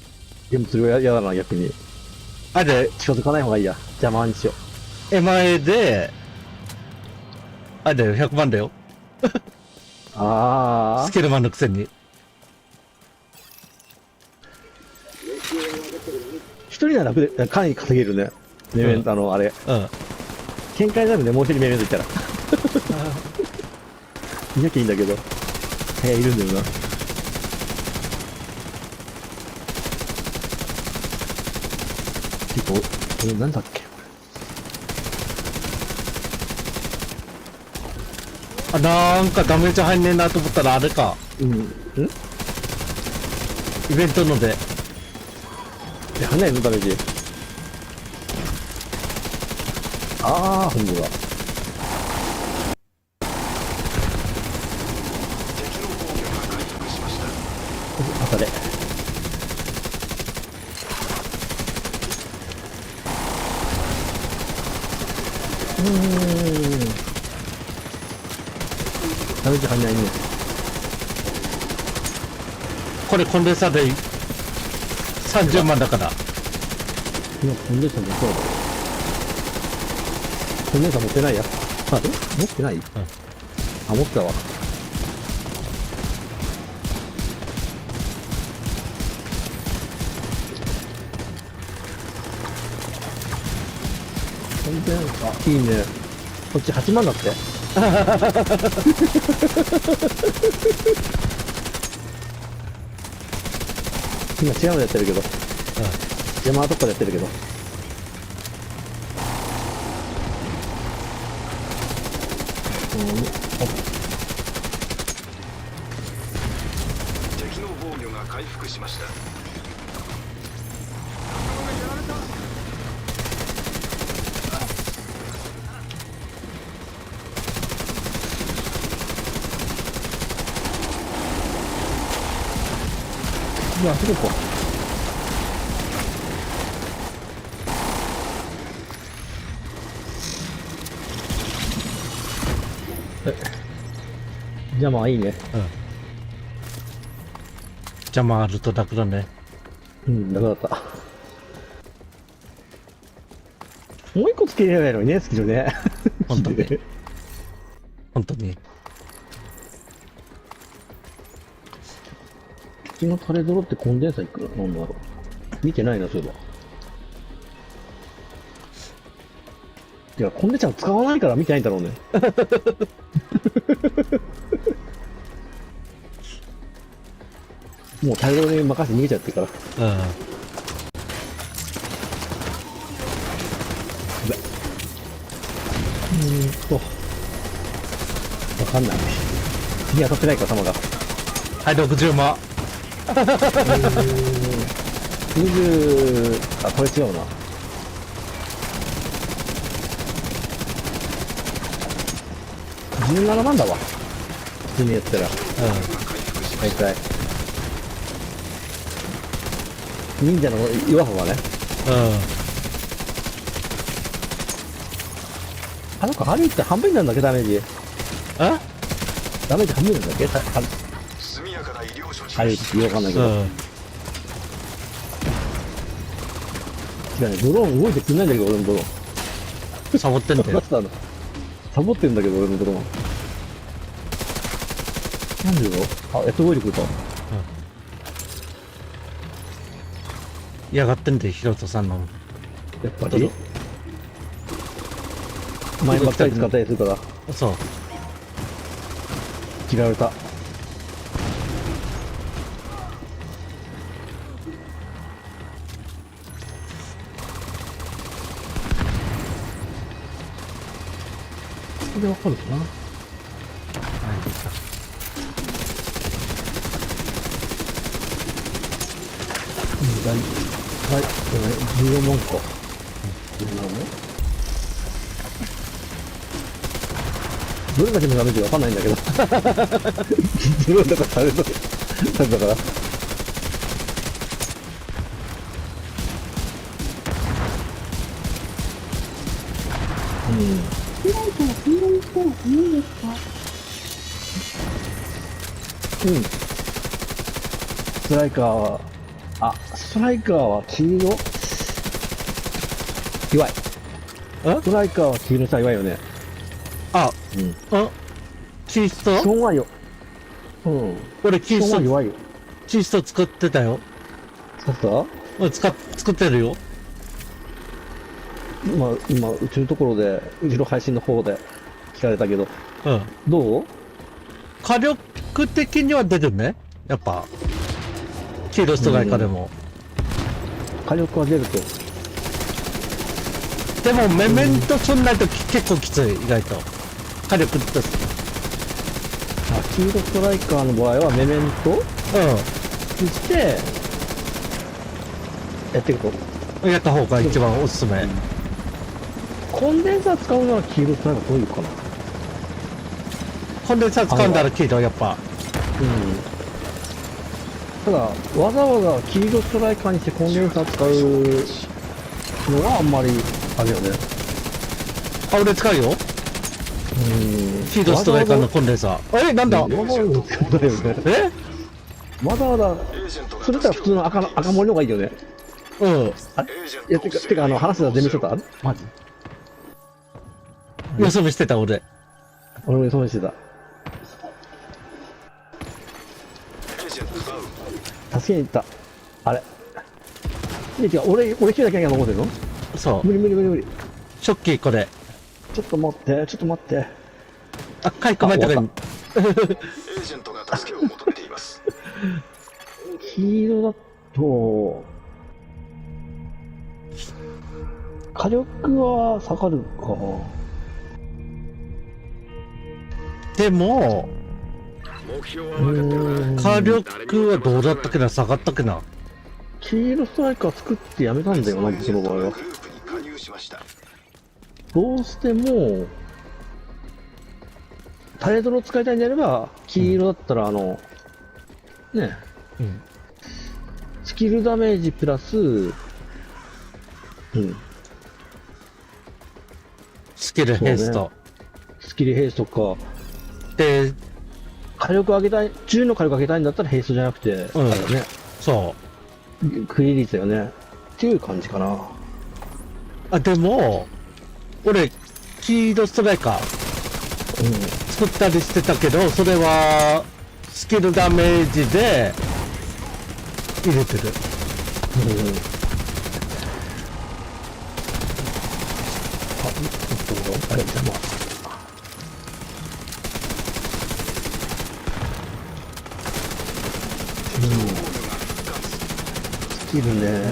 でもそれは嫌だな、逆に。あれ、近づかない方がいいや。邪魔にしよ手前で、あれだよ、100万だよ。う。あスキルマンのくせに。一人なら楽で、かなり稼げるね。メメント、あれ。うん。喧嘩になるね、もう一人メメントいたら。いなきゃいいんだけど。いるんだよな。結構、これなんだっけなんかダメージ入んねえなと思ったらあれか。うん。イベントので。入んないのダメージ。ああ、ほんとだ。当たれ。ダメージ入んないね。これコンデンサーで30万だから。今、コンデンサー持ってない。コンデンサー持ってないや。あれ持ってない、あ、持ってたわ。コンデンサー、いいね。こっち8万だって。今違うのやってるけど。山とかでやってるけど。敵の防御が回復しました。いや、あそこか。じゃあまあいいね。邪魔あると楽だね。うん、楽だった。もう一個つければいいのにね、スキルね。本当に。本当に。ちのタレドロってコンデンサいくらなんだろう。見てないな、そういえば。いや、コンデンサ使わないから見てないんだろうね。もうタレドロに任せて逃げちゃってるから。うん。わかんない。次当たってないか、弾が。はい、60万。20、あ、これ違うな。17万だわ。普通にやったら。大体。忍者の弱さはね。あ、そっか、ハリーって半分になるんだっけ、ダメージ。あダメージ半分なんだっけ、ハリーってよくわかんないけど。違うね、ドローン動いてくんないんだけど、俺のドローン。サボってんだよ。サボってんだけど、俺のドローン。なんでだろう。あ、やっと動いてくるか。嫌がってんで、ヒロトさんの。やっぱり前ばっかり使ったりするから。そう。切られた。これでわかるかな。はい、14万か。どれだけのダメージかわかんないんだけど。自分だからされた。だから。ストライカーは、ストライカーは黄色弱い。ストライカーは黄色さ弱いよね。キースト基本はよ。俺キースト弱いよ。キースト作ってたよ。作ってるよ。今、うちのところで、うちの配信の方で聞かれたけど。どう？火力的には出るね。やっぱ。黄色ストライカーでも。火力は出ると。でも、メメントそんないと結構きつい、意外と。火力と。黄色ストライカーの場合はメメントにして、やっていくと。やった方が一番おすすめ。コンデンサー使うのは黄色ストライカーどういうかな。コンデンサー使うんだら黄色、やっぱ。ただ、わざわざ黄色ストライカーにしてコンデンサー使うのはあんまり、あれよね。俺使うよ。黄色ストライカーのコンデンサー。なんだわざわざ使ったよね。わざわざ、それだったら普通の赤森の方がいいよね。いや、てか、話してた全部しとったマジよそ見してた、俺。俺もよそ見してた。助けに行った。あれ。違う、俺一人だけが残ってるの？そう。無理。ショッキー、これ。ちょっと待って。回復前とかに。黄色だと、火力は下がるか。でも、火力はどうだったっけな、下がったっけな。黄色ストライカー作ってやめたんだよな、僕の場合は。どうしても、タレドロ使いたいんであれば、黄色だったらスキルダメージプラス、スキルヘイスト。スキルヘイストか。で、火力上げたい、10の火力上げたいんだったらヘイストじゃなくて、あれだね。そう。クリ率だよね。っていう感じかな。でも、俺、黄色ストライカー、作ったりしてたけど、それは、スキルダメージで、入れてる。あれ、邪魔。スキルね。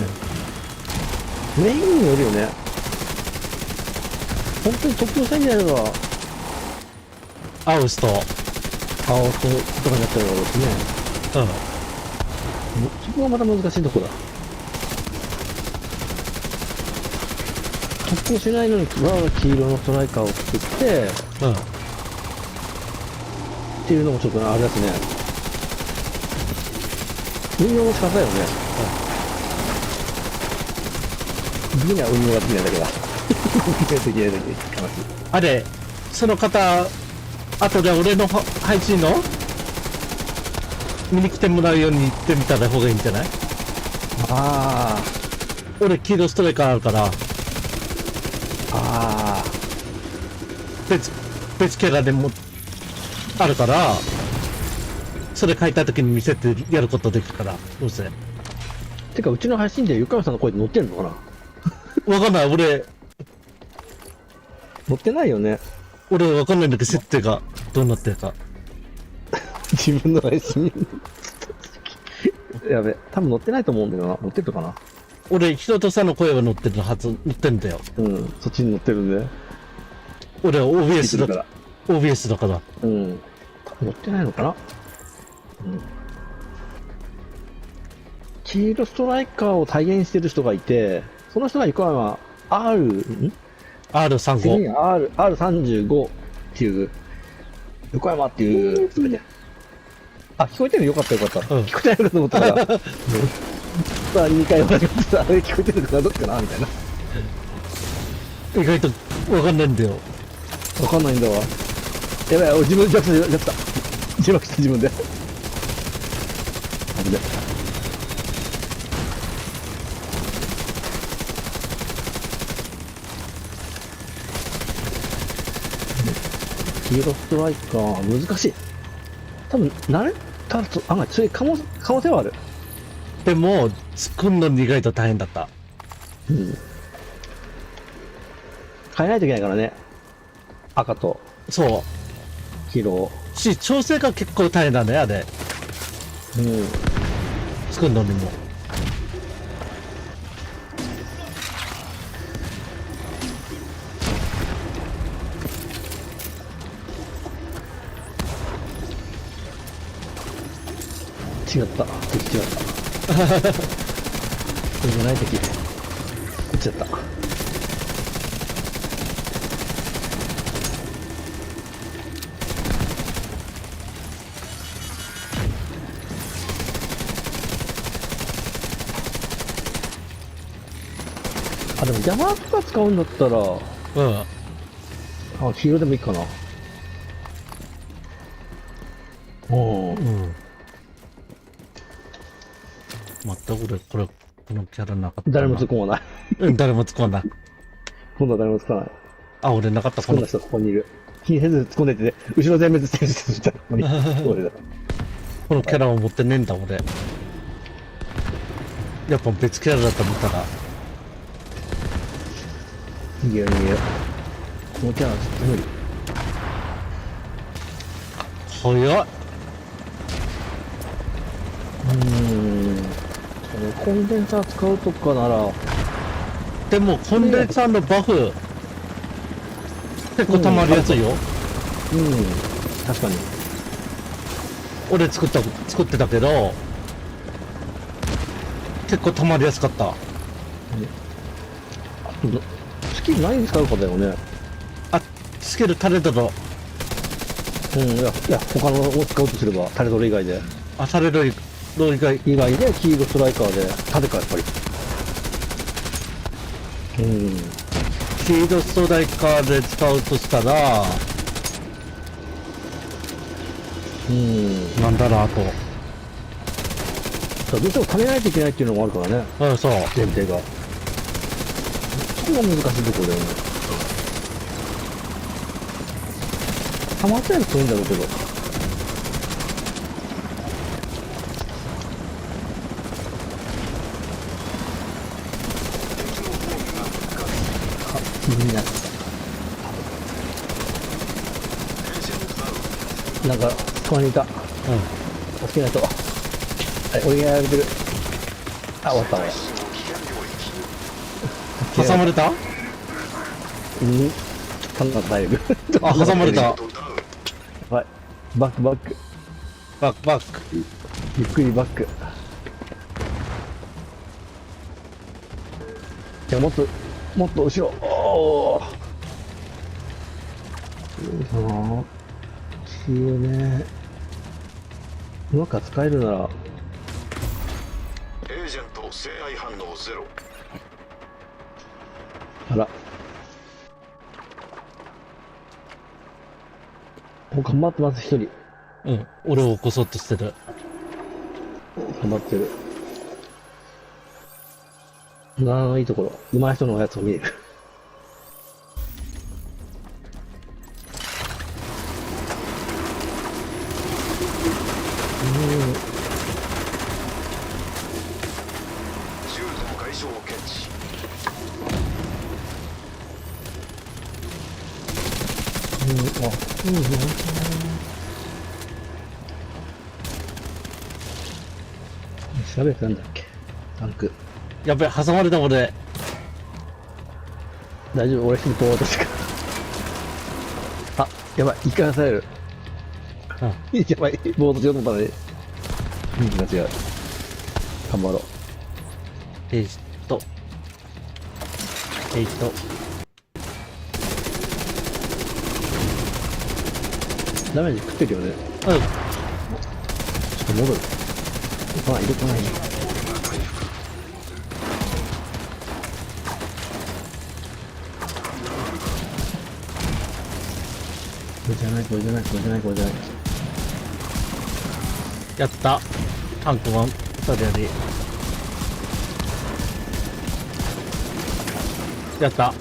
メインによるよね。本当に特訓したいんであれば、アウスト。青ととかになったらですね。そこがまた難しいとこだ。特訓しないのにわざわざ黄色のストライカーを作って、っていうのもちょっとあれですね。運用の仕方だよね。自分には運用ができないだけだ。できないだけ悲しい。あれ、その方、後で俺の配信の見に来てもらうように言ってみたら方がいいんじゃない？あ俺黄色ストライカーあるから、別キャラでもあるから、それ書いた時に見せてやることできるから、どうせ。てか、うちの配信でゆかみさんの声乗ってんのかな？わかんない、俺乗ってないよね。わかんないんだけど、設定がどうなってるか。自分の配信。やべ、多分乗ってないと思うんだよな。乗ってるのかな？俺、ヒロトさんの声は乗ってるはず、乗ってんだよ。そっちに乗ってるんで。俺は OBS だから。OBS だから。多分乗ってないのかな？黄色ストライカーを体現してる人がいて、その人が横山 R35。R35 っていう、横山っていう人がいて。あ、聞こえてるの？よかったよかった。聞こえてないのかと思ったから。さあ、2回同じことさ、あれ聞こえてるのかな？どっちかなみたいな。意外とわかんないんだよ。わかんないんだわ。やばい、自分でやった。自爆した自分で。危ね。黄色ストライカー、難しい。多分、慣れたら案外強い可能性はある。でも、作るのに意外と大変だった。変えないといけないからね。赤とそう。黄色。調整が結構大変だね、あれ。作るのにも。違った。敵違った。これじゃない敵。こっちだった。あ、でも邪魔とか使うんだったら、黄色でもいいかな。全く俺、このキャラなかったな。誰も突っ込まない。誰も突っ込んない。今度は誰も突っ込まない。あ、俺なかった。突っ込んだ人ここにいる。気にせず突っ込んでて、後ろ全滅してる人いたらここに。俺だ。このキャラを持ってねえんだ、俺。やっぱ別キャラだと思ったら。逃げよう。このキャラはちょっと無理。早っ。コンデンサー使うとかなら。でも、コンデンサーのバフ、結構溜まるやつよ。確かに。俺作ってたけど、結構溜まりやすかった。スキル何に使うかだよね。あ、スキルタレドロ。いや、他のを使おうとすれば、タレドロ以外で。あ、タレドロ以外で、黄色ストライカーで、タレか、やっぱり。黄色ストライカーで使うとしたら、なんだろう、あと。どうしても貯めないといけないっていうのもあるからね。そう。前提が。そこが難しいところだよね。溜まったやつ遠いんだろうけど。みんな。なんか、隣にいた。助けないと。はい、俺がやられてる。あ、終わった俺。挟まれた？うん。単なだいぶ。あ、挟まれた。はい。バックバック。バック。ゆっくりバック。じゃあもっと後ろ。おー。いいね。うまく使えるなら。エージェント性愛反応ゼロ。あら。頑張ってます、一人。俺を起こそうとしてる。頑張ってる。いいところ。上手い人のやつを見える。銃の外傷を検知。調べてなんだっけタンク。やべ、挟まれた俺。大丈夫、俺一人ボーっとしてから。あ、やばい、一回刺される。やばい、ボーっとしようと思ったのに。雰囲気が違う。頑張ろう。ダメージ食ってるよね。ちょっと戻る。入れてないね。これじゃない。やった。タンクマン、それやり。やった。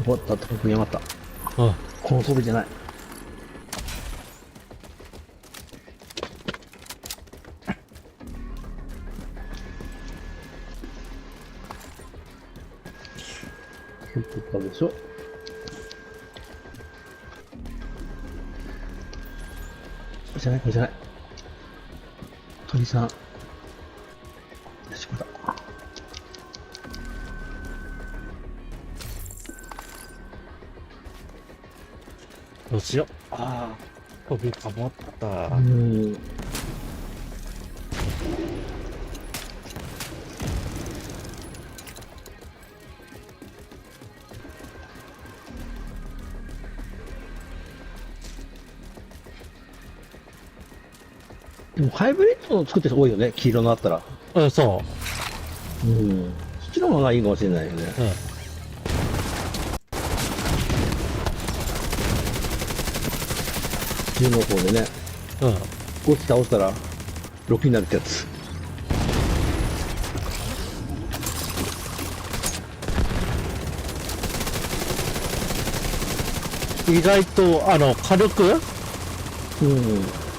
終わった、タンクやまった。この装備じゃない。取ったでしょ。これじゃない。鳥さん。よし、これだ。どうしよう。飛びかもった。でもハイブリッドの作ってる人多いよね、黄色のあったら。そっちの方がいいかもしれないよね。銃の方でね。5機倒したら6になるってやつ。意外と、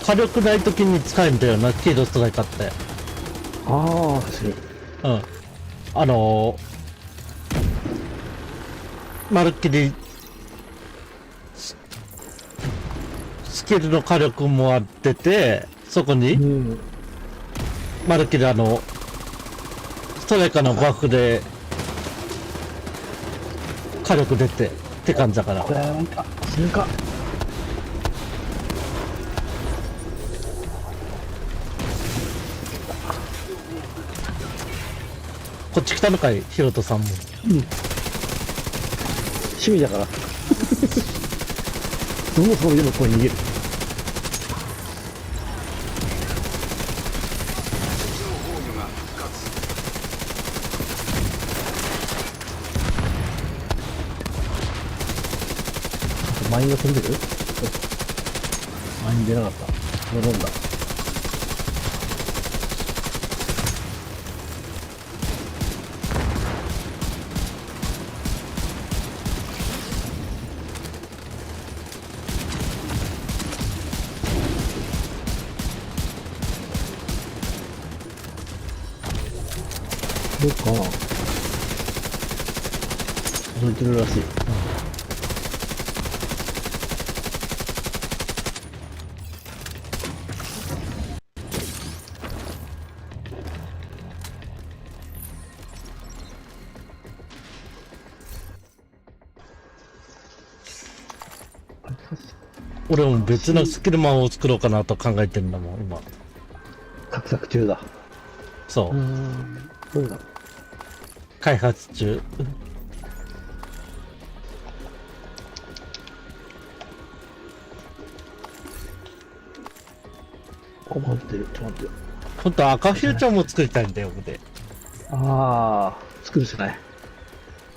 火力ない時に使えるんだよな、黄色ストライカーって。ああ、確かに。まるっきり、スキルの火力もあってて、そこに、まるっきりストライカーのバフで、火力出て、って感じだから。これなんか、死ぬか。こっち来たのかい、ヒロトさんも。趣味だから。どの装備でもここに逃げる。マインが飛んでる？マイン出なかった。戻んだ。どうかな。覗いてるらしい。俺も別のスキルマンを作ろうかなと考えてるんだもん、今。画策中だ。そう。どうだ。開発中。困ってる。ちょっと待ってよ。ほんと赤フューチャーも作りたいんだよ、俺。ああ、作るしかない。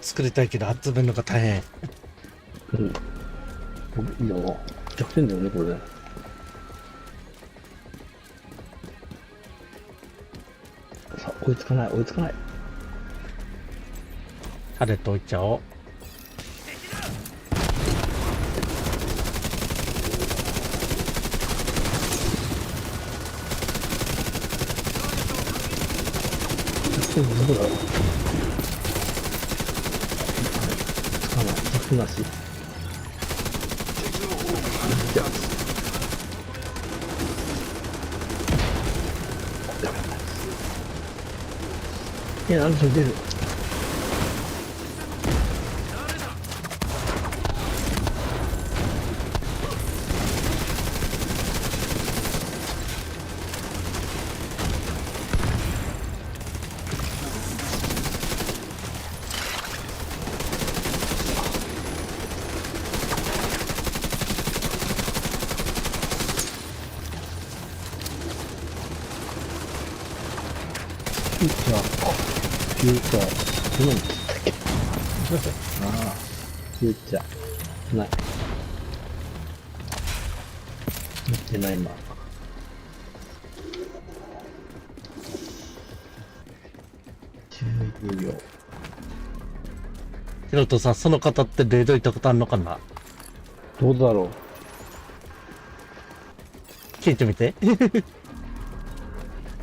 作りたいけど集めるのが大変。うん。いいよな。弱点だよね、これね。さあ、追いつかない、追いつかない。タレット置いちゃおう。どこだろう。つかない、弱なし。いや、なんでそれ出る。フューチャー、フューチャー、どうなんだっけ。ああ、フューチャー、ない。持ってないな。12秒。ヒロトさん、その方ってレイド行ったことあるのかな？どうだろ聞いてみて。う。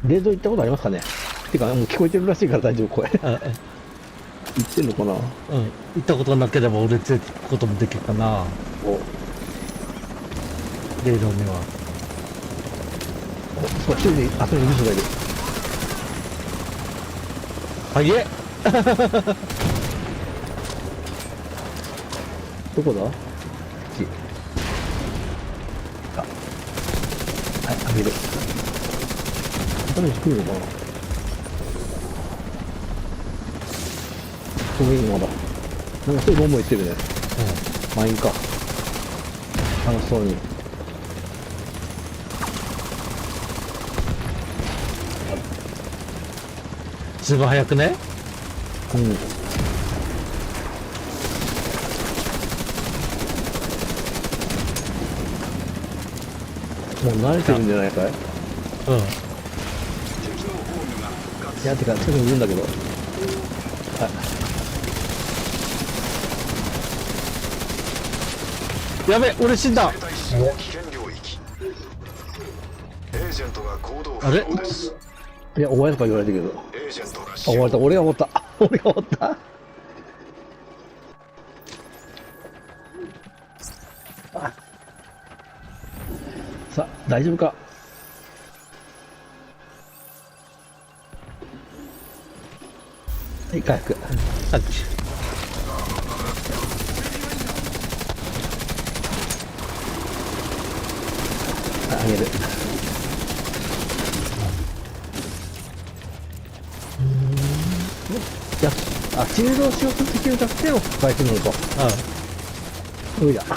冷蔵行ったことありますかね。てか、もう聞こえてるらしいから大丈夫、声。うん、言ってんのかな。行ったことなければ俺連れて行くこともできるかな。お、レイドには。そう、一人で遊びにいる人がいる。早っ。どこだ？こっち。あ、はい、あげる。誰に来るのかな。遠いのまだ。なんかそういうボンボン言ってるね。マインか。楽しそうに。ずいぶん早くね。うん。もう慣れてるんじゃないかい。うん。いや、てか、近くにいるんだけど。はい。やべ、俺死んだ。危険領域。エージェントが行動あれ不能です。いや、終わりとか言われてるけど。エージェントがあ、終わった。俺が終わった。俺が終わった。あ、さあ、大丈夫か。はい、回復。さっき。あげる。いや、あ、中動しようと敵を助けを回復のと。無理だ。も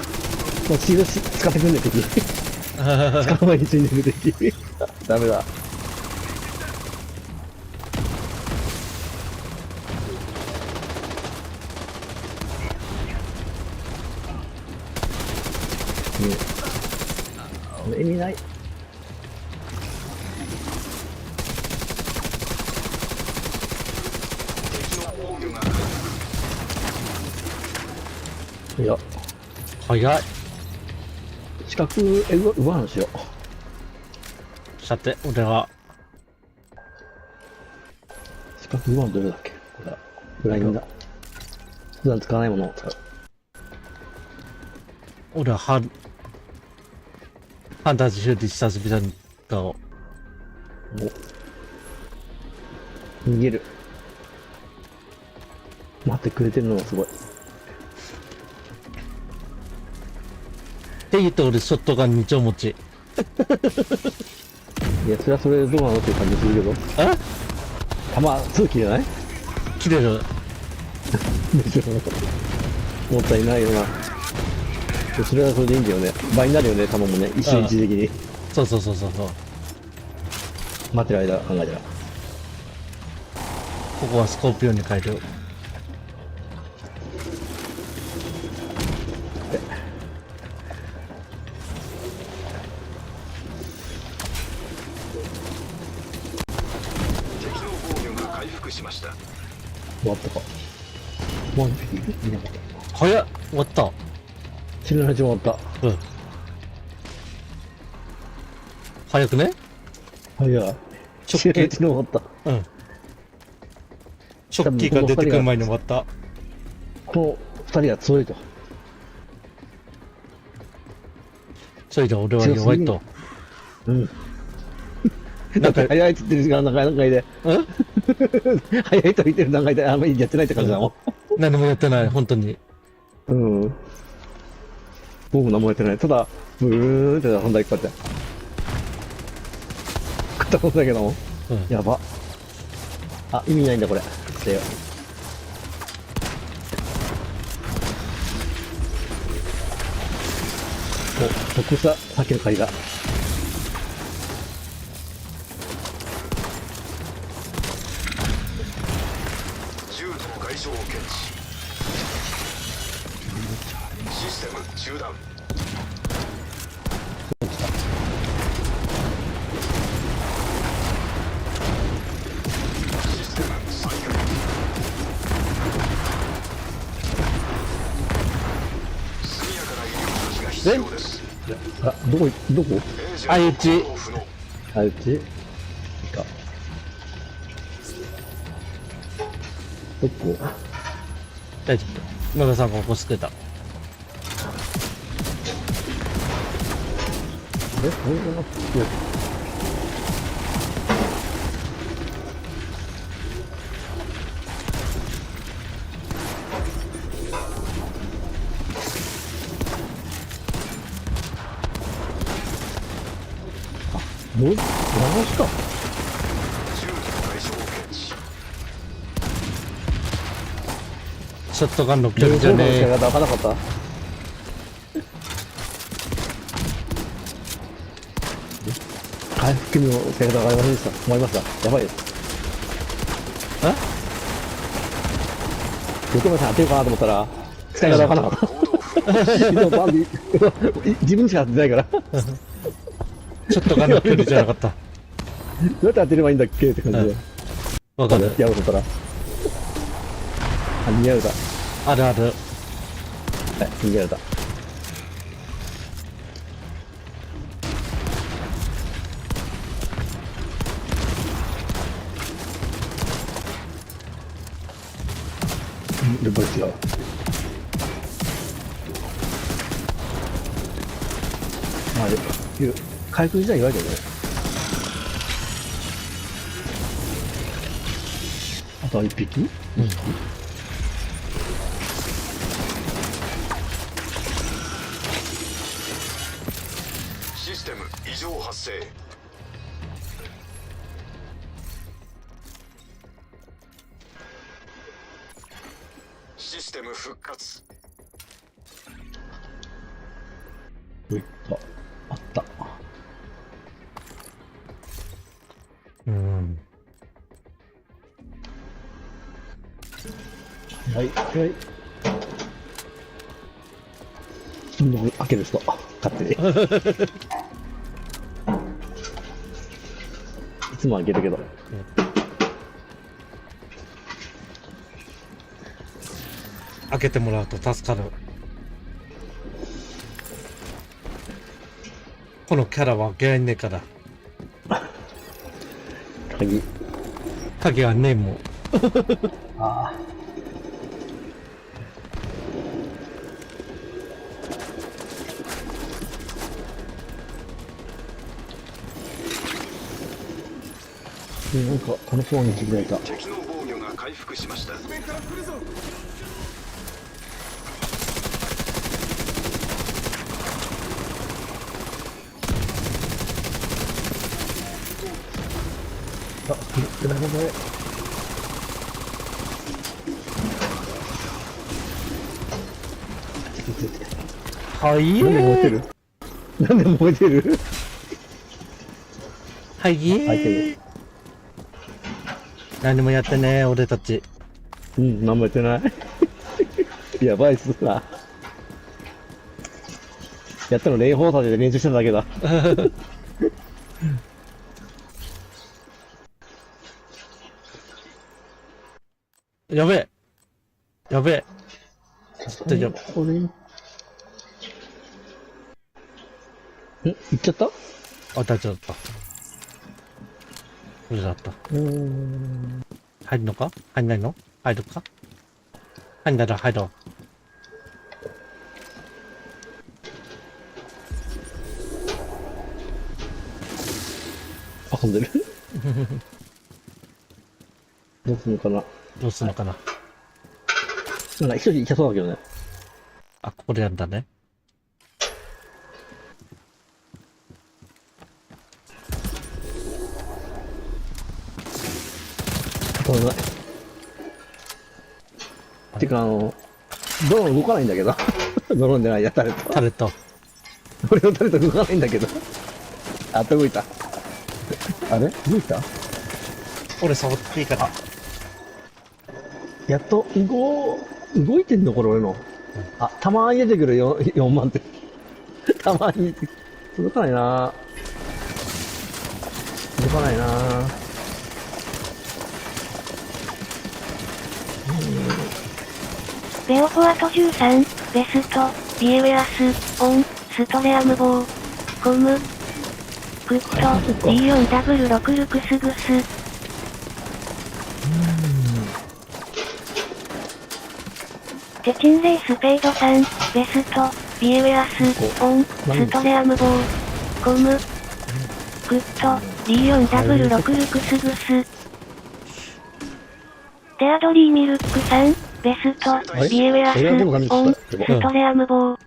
う中動使ってくんね敵。使う前に死んでる敵。ダメだ。意味ない。いや、早い。資格奪わんしよう。さて、俺は。資格奪うのどれだっけ。これ、ブラインだ。普段使わないものを使う。俺はハンタージフで久しぶりに使おう。逃げる。待ってくれてるのがすごい。って言うと俺ショットガン2丁持ち。いや、それはそれでどうなのっていう感じするけど。あ弾、すぐ切れない切れる。でしょ。もったいないよな。それはそれでいいんだよね。倍になるよね、弾もね。一瞬一時的に。そうそうそうそうそう。待ってる間考えたら。ここはスコーピオンに変える。敵の防御が回復しました。終わったか。もう一匹いなかった。早っ、終わった。知らないうちに終わった。うん。早くね。はいや。知らないうちに終わった。うん。チョッキーが出てくる前に終わった。この二人が強いと。それじゃ俺は弱いと。うん。なんか、早いって言ってる時間、段階で。うん早いと言ってる段階で、あんまりやってないって感じだもん。何もやってない、本当に。うん。僕も何もやってない。ただ、ブーンって飛んだ一個やって。食ったことだけども。うん。やば。あ、意味ないんだ、これ。してよ。お、得した、さっきの借りだ。銃の外傷を検知。システム中断。システム再開。速やかな医療処置が必要です。あ、どこ、どこエージェント相打ち行動不能。あうちいいか。どこ大丈夫。野田さんが起こしてた。これがなくて。もう、流しか。銃の外傷を検知。ショットガンの距離じゃねえ。分からなかった。回復の使い方がありませんでした。思いました。やばいです。あ横村さん当てるかなと思ったら、使い方わからなかった。自分しか当ててないから。ショットガンの距離じゃなかった。どうやって当てればいいんだっけって感じで。わかる。やろうとったら。あ、逃げられた。はあるある。い、逃げられた。で、これ違う。まあ、でも、回復時代言われてるね。あとは一匹。システム異常発生。システム復活。どういった。あった。うん。はい、はい。どんどん開ける人、勝手に。いつも開けるけど。開けてもらうと助かる。このキャラは開けられねえから。鍵。鍵はねえもん。ああ。なんか楽しそうにしてくれた。敵の防御が回復しました。あ、なるほどね。はいなんで燃えてる？なんで燃えてる？はい開いてる。何もやってね俺たち。うん、何もやってない。やばいっすな。やったのレイン放射で練習してただけだ。やべえ。やべえ。大丈夫。これ。行っちゃった？あ、大丈夫だった。これだった。入るのか入んないの入るか入んなら入ろ遊んでるどうするのかな。う。どうするのかな。なんか一人いけそうだけどね。あ、ここでやるんだね。ごめんなさい。てかドローン動かないんだけど。ドローンじゃないや、タレット。タレット。俺のタレット動かないんだけど。あ、動いた。あれ動いた？俺触っていいかな。やっと、動いてんのこれ俺の。あ、たまに出てくるよ、4万って。たまに出てくる。届かないな。届かないな。ベオフォアト13、ベスト、ビエウェアス、オン、ストレアムボー、コム、グッド、D4W6 ルクスグス。テチンレイスペイド3、ベスト、ビエウェアス、オン、ストレアムボー、コム、グッド、D4W6 ルクスグス。テアドリーミルック3、ベスト、ビエウェアス、オン、ストレアムボー、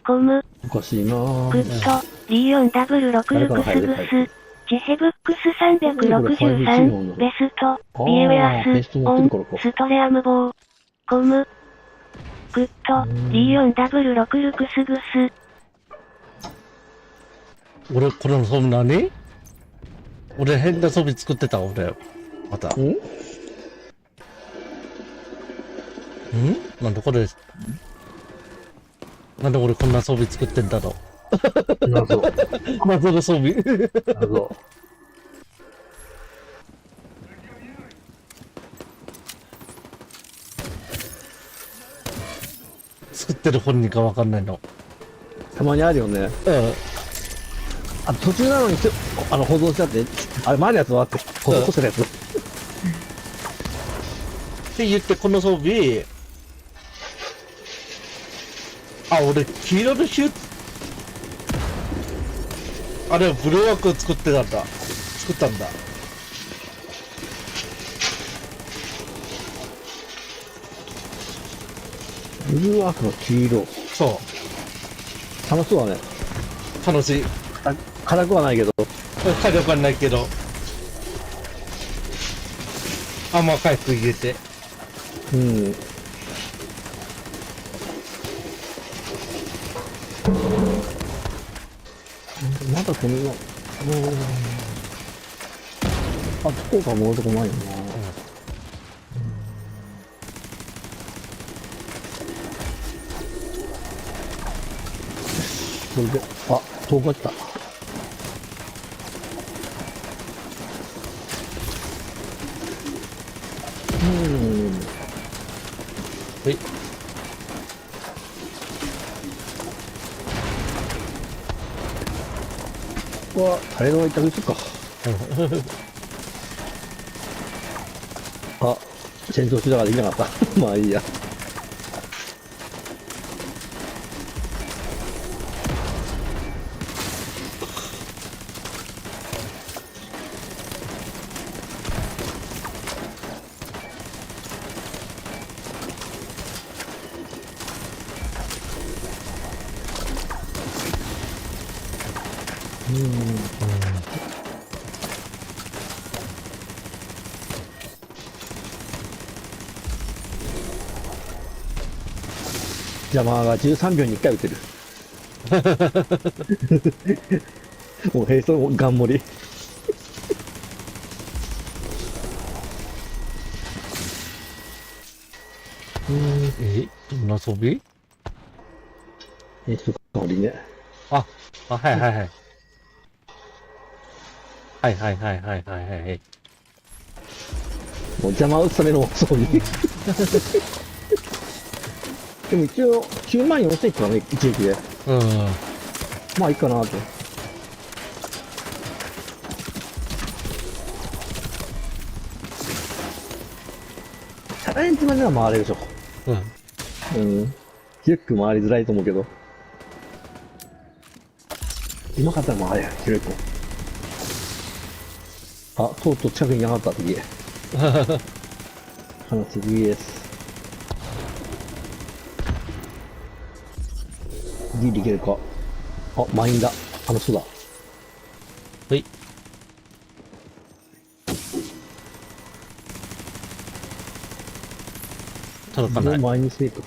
コム、おかしいな。グッド、D4W6 ルクスグス。チヘブックス363、ベスト、ビエウェアス、オン、ストレアムボー、コム、グッド、D4W6 ルクスグス。俺、これの装備何？俺変な装備作ってた、俺。また。なんでこれ、なんで俺こんな装備作ってんだろう。謎。謎の装備。謎。作ってる本人かわかんないの。たまにあるよね。あ、途中なのに保存しちゃって、あれ前のやつはって、保存してるやつ。って言って、この装備、あ、俺、黄色のシューあれはブローワークを作ってたんだ。作ったんだ。ブルーワークの黄色。そ楽しそうだね。う。楽しい。辛くはないけど。火力はないけど。甘回復入れて。うん。まだこんな、あ、福岡もうとこないよな。それで、あ、遠くが来た。はい。ここは、タレの一択するか。あ、戦闘しながらできなかった。まあいいや。邪魔が13秒に1回打てる。もう並走ガン盛り。どんな遊び？人ガン盛りね。あ、はいはいはい。はいはいはいはいはいはい。もう邪魔を打つための装備。でも一応、94,000いくからね、一撃で。まあいいかなと。チャレンジまでは回れるでしょ。ヒュック回りづらいと思うけど。今かったら回れる、ヒュック。あ、とうとう近くにいなかった、次。話す VS。ギリいけるか。あ、満員だ。あの人だ。はい。届かない。満員にしていく。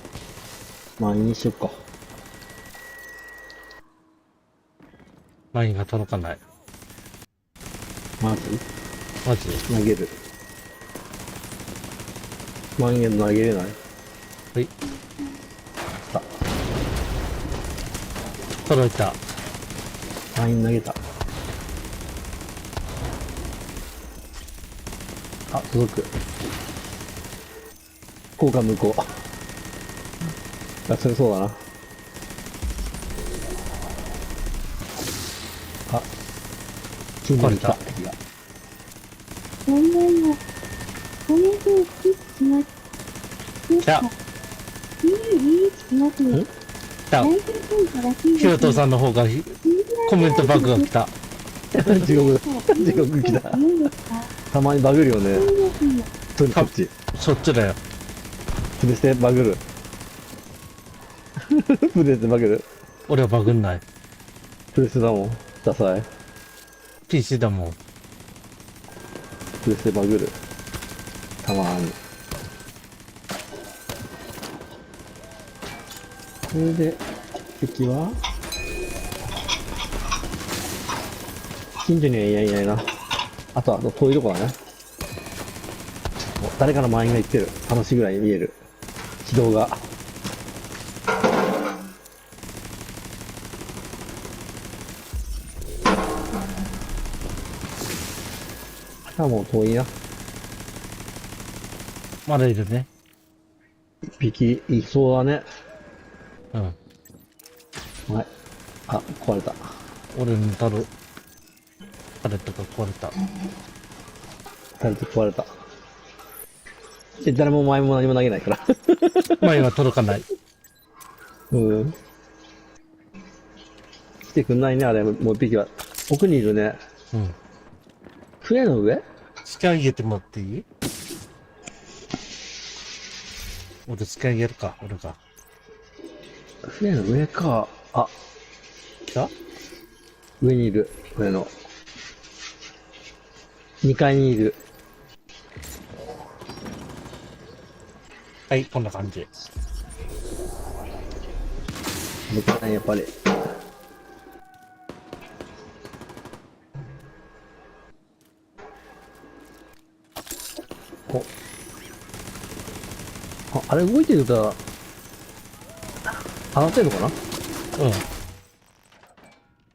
満員にしよっか。満員が届かない。マジマジ？投げる。満員投げれない。はい。あ、届いた。満員投げた。あ、届く。効果無効。あ、それそうだな。あ、近所にいた。敵が。問題は、これでキッチます。来た。来た。ヒロトさんの方がコメントバグが来た。地獄、地獄来た。たまにバグるよね。そっち。そっちだよ。プレステバグる。プレステバグる。俺はバグんない。プレステだもん。ダサい。PC だもん。プレステバグる。たまーに。それで、敵は近所にはいないな。あと遠いとこだね。誰かの満員が行ってる。楽しいぐらいに見える。軌道が。あ、もう遠いな。まだいるね。一匹いそうだね。うん。はい。あ、壊れた。俺のタレットが壊れた。タレット壊れた。誰も前も何も投げないから。前は届かない。うん。来てくんないね、あれ、もう一匹は。奥にいるね。うん。船の上？スキャン入れてもらっていい？俺スキャン入れるか、俺が。船の上か。あ、来た？上にいる。上の。2階にいる。はい、こんな感じ。向かない、やっぱり。お。あれ動いてる歌、上がってんのかな？うん。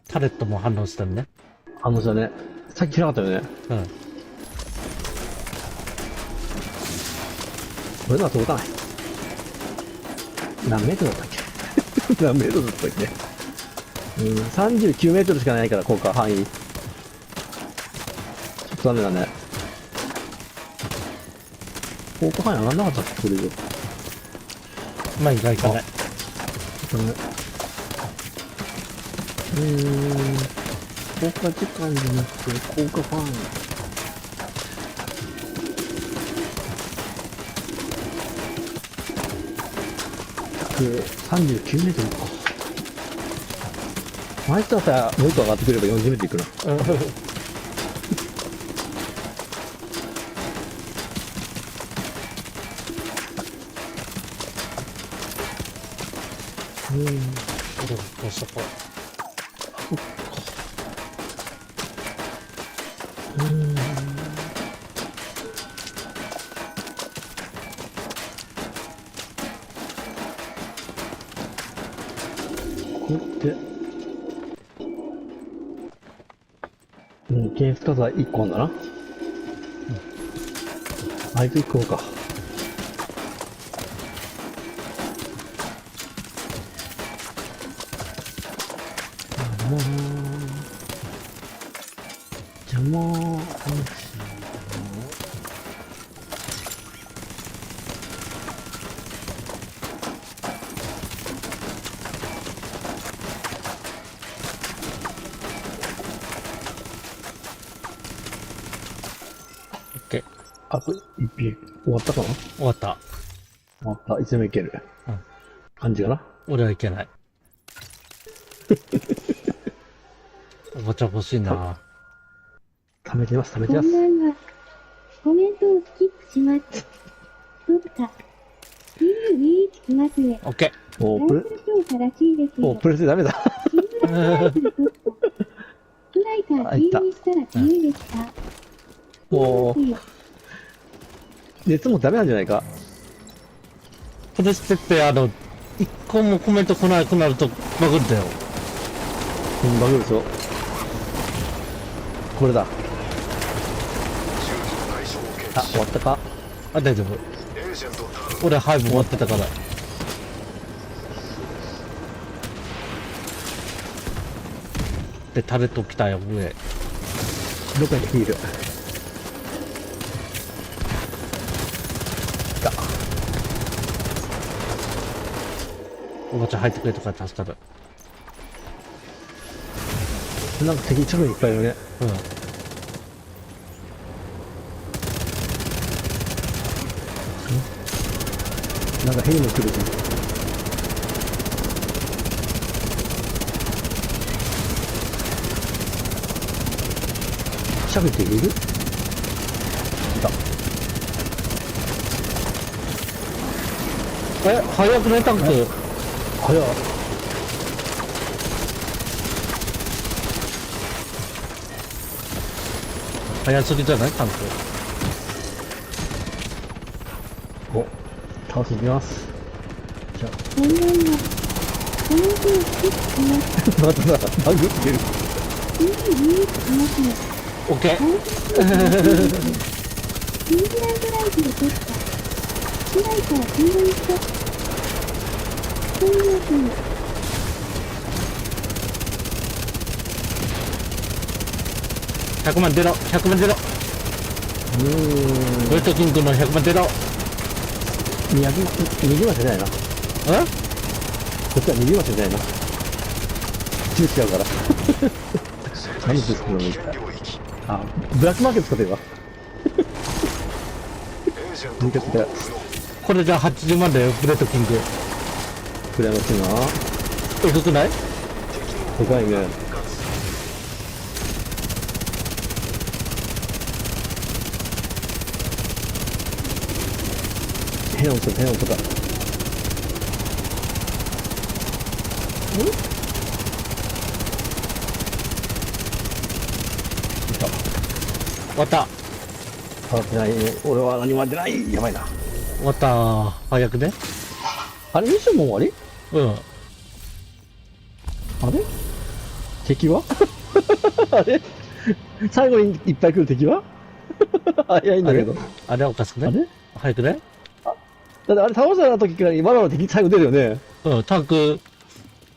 タレットも反応してるね。反応したね。さっきなかったよね。うん。これのは届かない。何メートルだったっけ？何メートルだったっけ？39メートルしかないから、効果範囲。ちょっとダメだね。効果範囲上がんなかったっけ？これ以上。まあ、意外かね。効果時間じゃなくて、効果範囲。39メートルか。あいつはさ、もう一個上がってくれば40メートルいくな。どうしようか。ここって、検出火災1個あんだな。あいつ1個か。邪魔オッケー。あと1匹終わったかな。終わった。終わった。いつでもいける。うん。感じかな。俺はいけない。おもちゃ欲しいな。貯めてます、貯めこてます。んばんは。コメントをスキップします。そっか。21来ますね。オッケおー、プレ、調査らしいですよ。おー、プレステダメだ。シングルライフルトップ。ストライカー T にしたら自由でした。もう、熱もダメなんじゃないか。ー。プレステって一個もコメント来なくなるとバグるんだよ。バグるでしょ。これだ。あ、終わったか。あ、大丈夫。エージェントダウン。俺ハイブ持ってたから。で、タレット来たよ、上。どこにヒール。来た。おばちゃん入ってくれたから助かる。なんか敵近くにいっぱいいるね。うん。なんかヘリも来るし。シャフっている？いた。早くね、タンク。早っ。早すぎじゃないタンク。お、倒していきます。じゃこんばんは。コメントをスキップします。あ、またさ、バグってる。21来ますね。オッケー。シングライドライフルトップ。ストライカー T にした。そういう風に。100万出ろ、100万出ろ。ウェットキングの100万出ろ。20万じゃないな。こえっちは20万じゃないな。中止違うから。何で作るのいいか。あ、ブラックマーケット使ってるわ。抜けてた。これじゃあ80万だよ、ブレットキング。くらいましいな。えぐくない？でかいね。変な音だ、変な音だ。終わった。触ってない。俺は何もやってない。やばいな。終わった。早くね。あれ、ミッションも終わうん。り？あれ敵はあれ最後にいっぱい来る敵は早いんだけど。あれおかしくあれね。早くね。だってあれ倒した時から今の敵最後出るよね。うん、タンク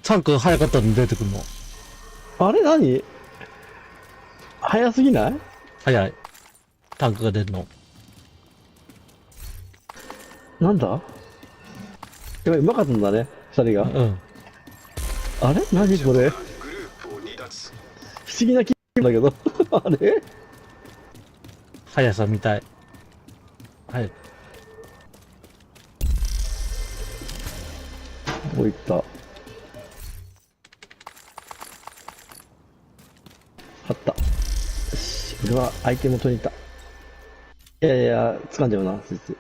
早かったのに出てくるの。あれ何早すぎない？早い。タンクが出るの。なんだ？やばい、うまかったんだね、二人が。うん。あれ何これ？グループを離脱。不思議な気分だけど。あれ速さみたい。早く。どこ行った？俺はアイテムを取りに行った。いやいや、掴んじゃうな、そいつ。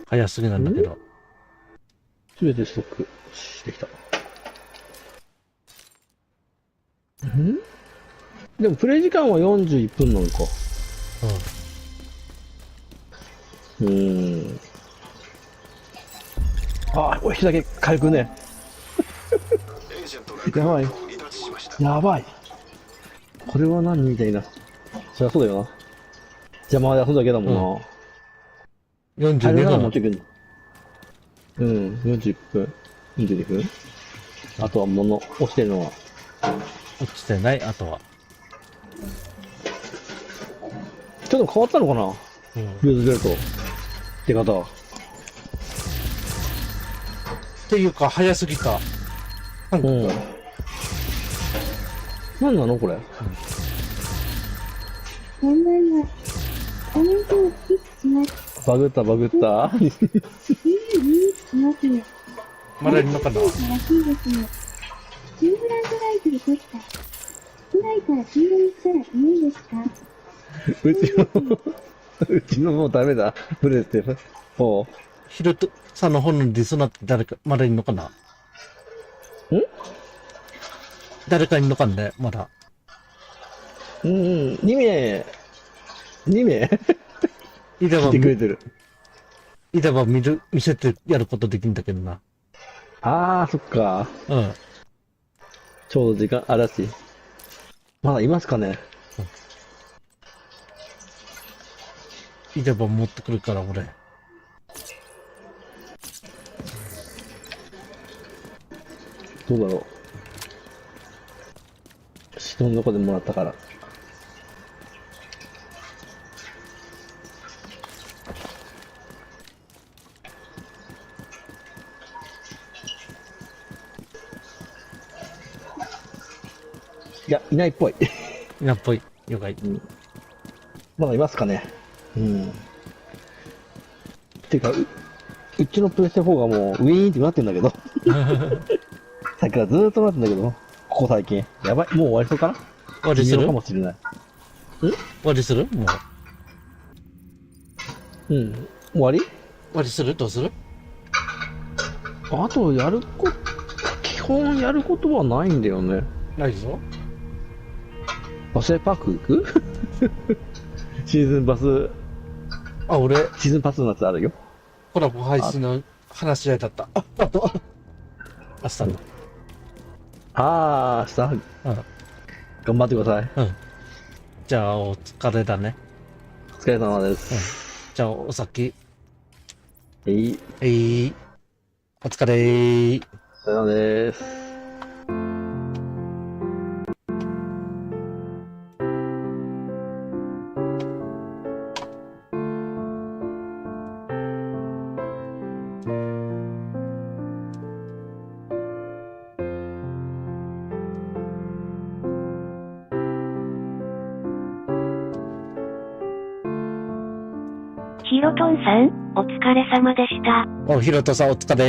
早すぎなんだけど。すべてストックしてきた。んでもプレイ時間は41分なのか。あ、お引きだけ軽くね。エージェントがやばい。離脱しました。やばい。これは何みたいな。そりゃそうだよな。邪魔で遊んだだけだもんな。42入るなら持っ分。てくんの。40分。42分。あとは物、押してるのは。落ちてない、あとは。ちょっと変わったのかなフューズベルト。出方。っていうか、早すぎた。何なのこれ。こんばんは。コメントをキックします。バグった。リしますよ。まだいるのかな。らしいですよ。シングランドライフルでした。室内から死んでいったらいいんですか？うちのもうダメだ。ブレてる。ほヒロトさんの本のリスナーって誰か、まだいるのかな。誰かいるのかね、まだ。2名いれば見てくれてる。見せてやることできるんだけどな。あー、そっか。うん。ちょうど時間、あらし。まだいますかね。いれば持ってくるから、俺。どうだろう。人のとこでもらったから。いや、いないっぽい。やっぽい。了解。まだいますかね。ていうか、うちのプレステ4がもうウィーンってなってんだけど。さっきからずーっとなってんだけど、ここ最近。やばい、もう終わりそうかな。終わりする微妙かもしれない。終わりするもう。終わり終わりするどうする。あと、基本やることはないんだよね。ないぞ。バスパーク行くシーズンパス、あ、俺、シーズンパスのやつあるよ。コラボ配信の話し合いだった。あと、明日の。明日、頑張ってください。じゃあ、お疲れだね。お疲れ様です。じゃあ、お先。お疲お疲れ。れ様です。ヒロトンさん、お疲れ様でした。ひろとさん、お疲れ。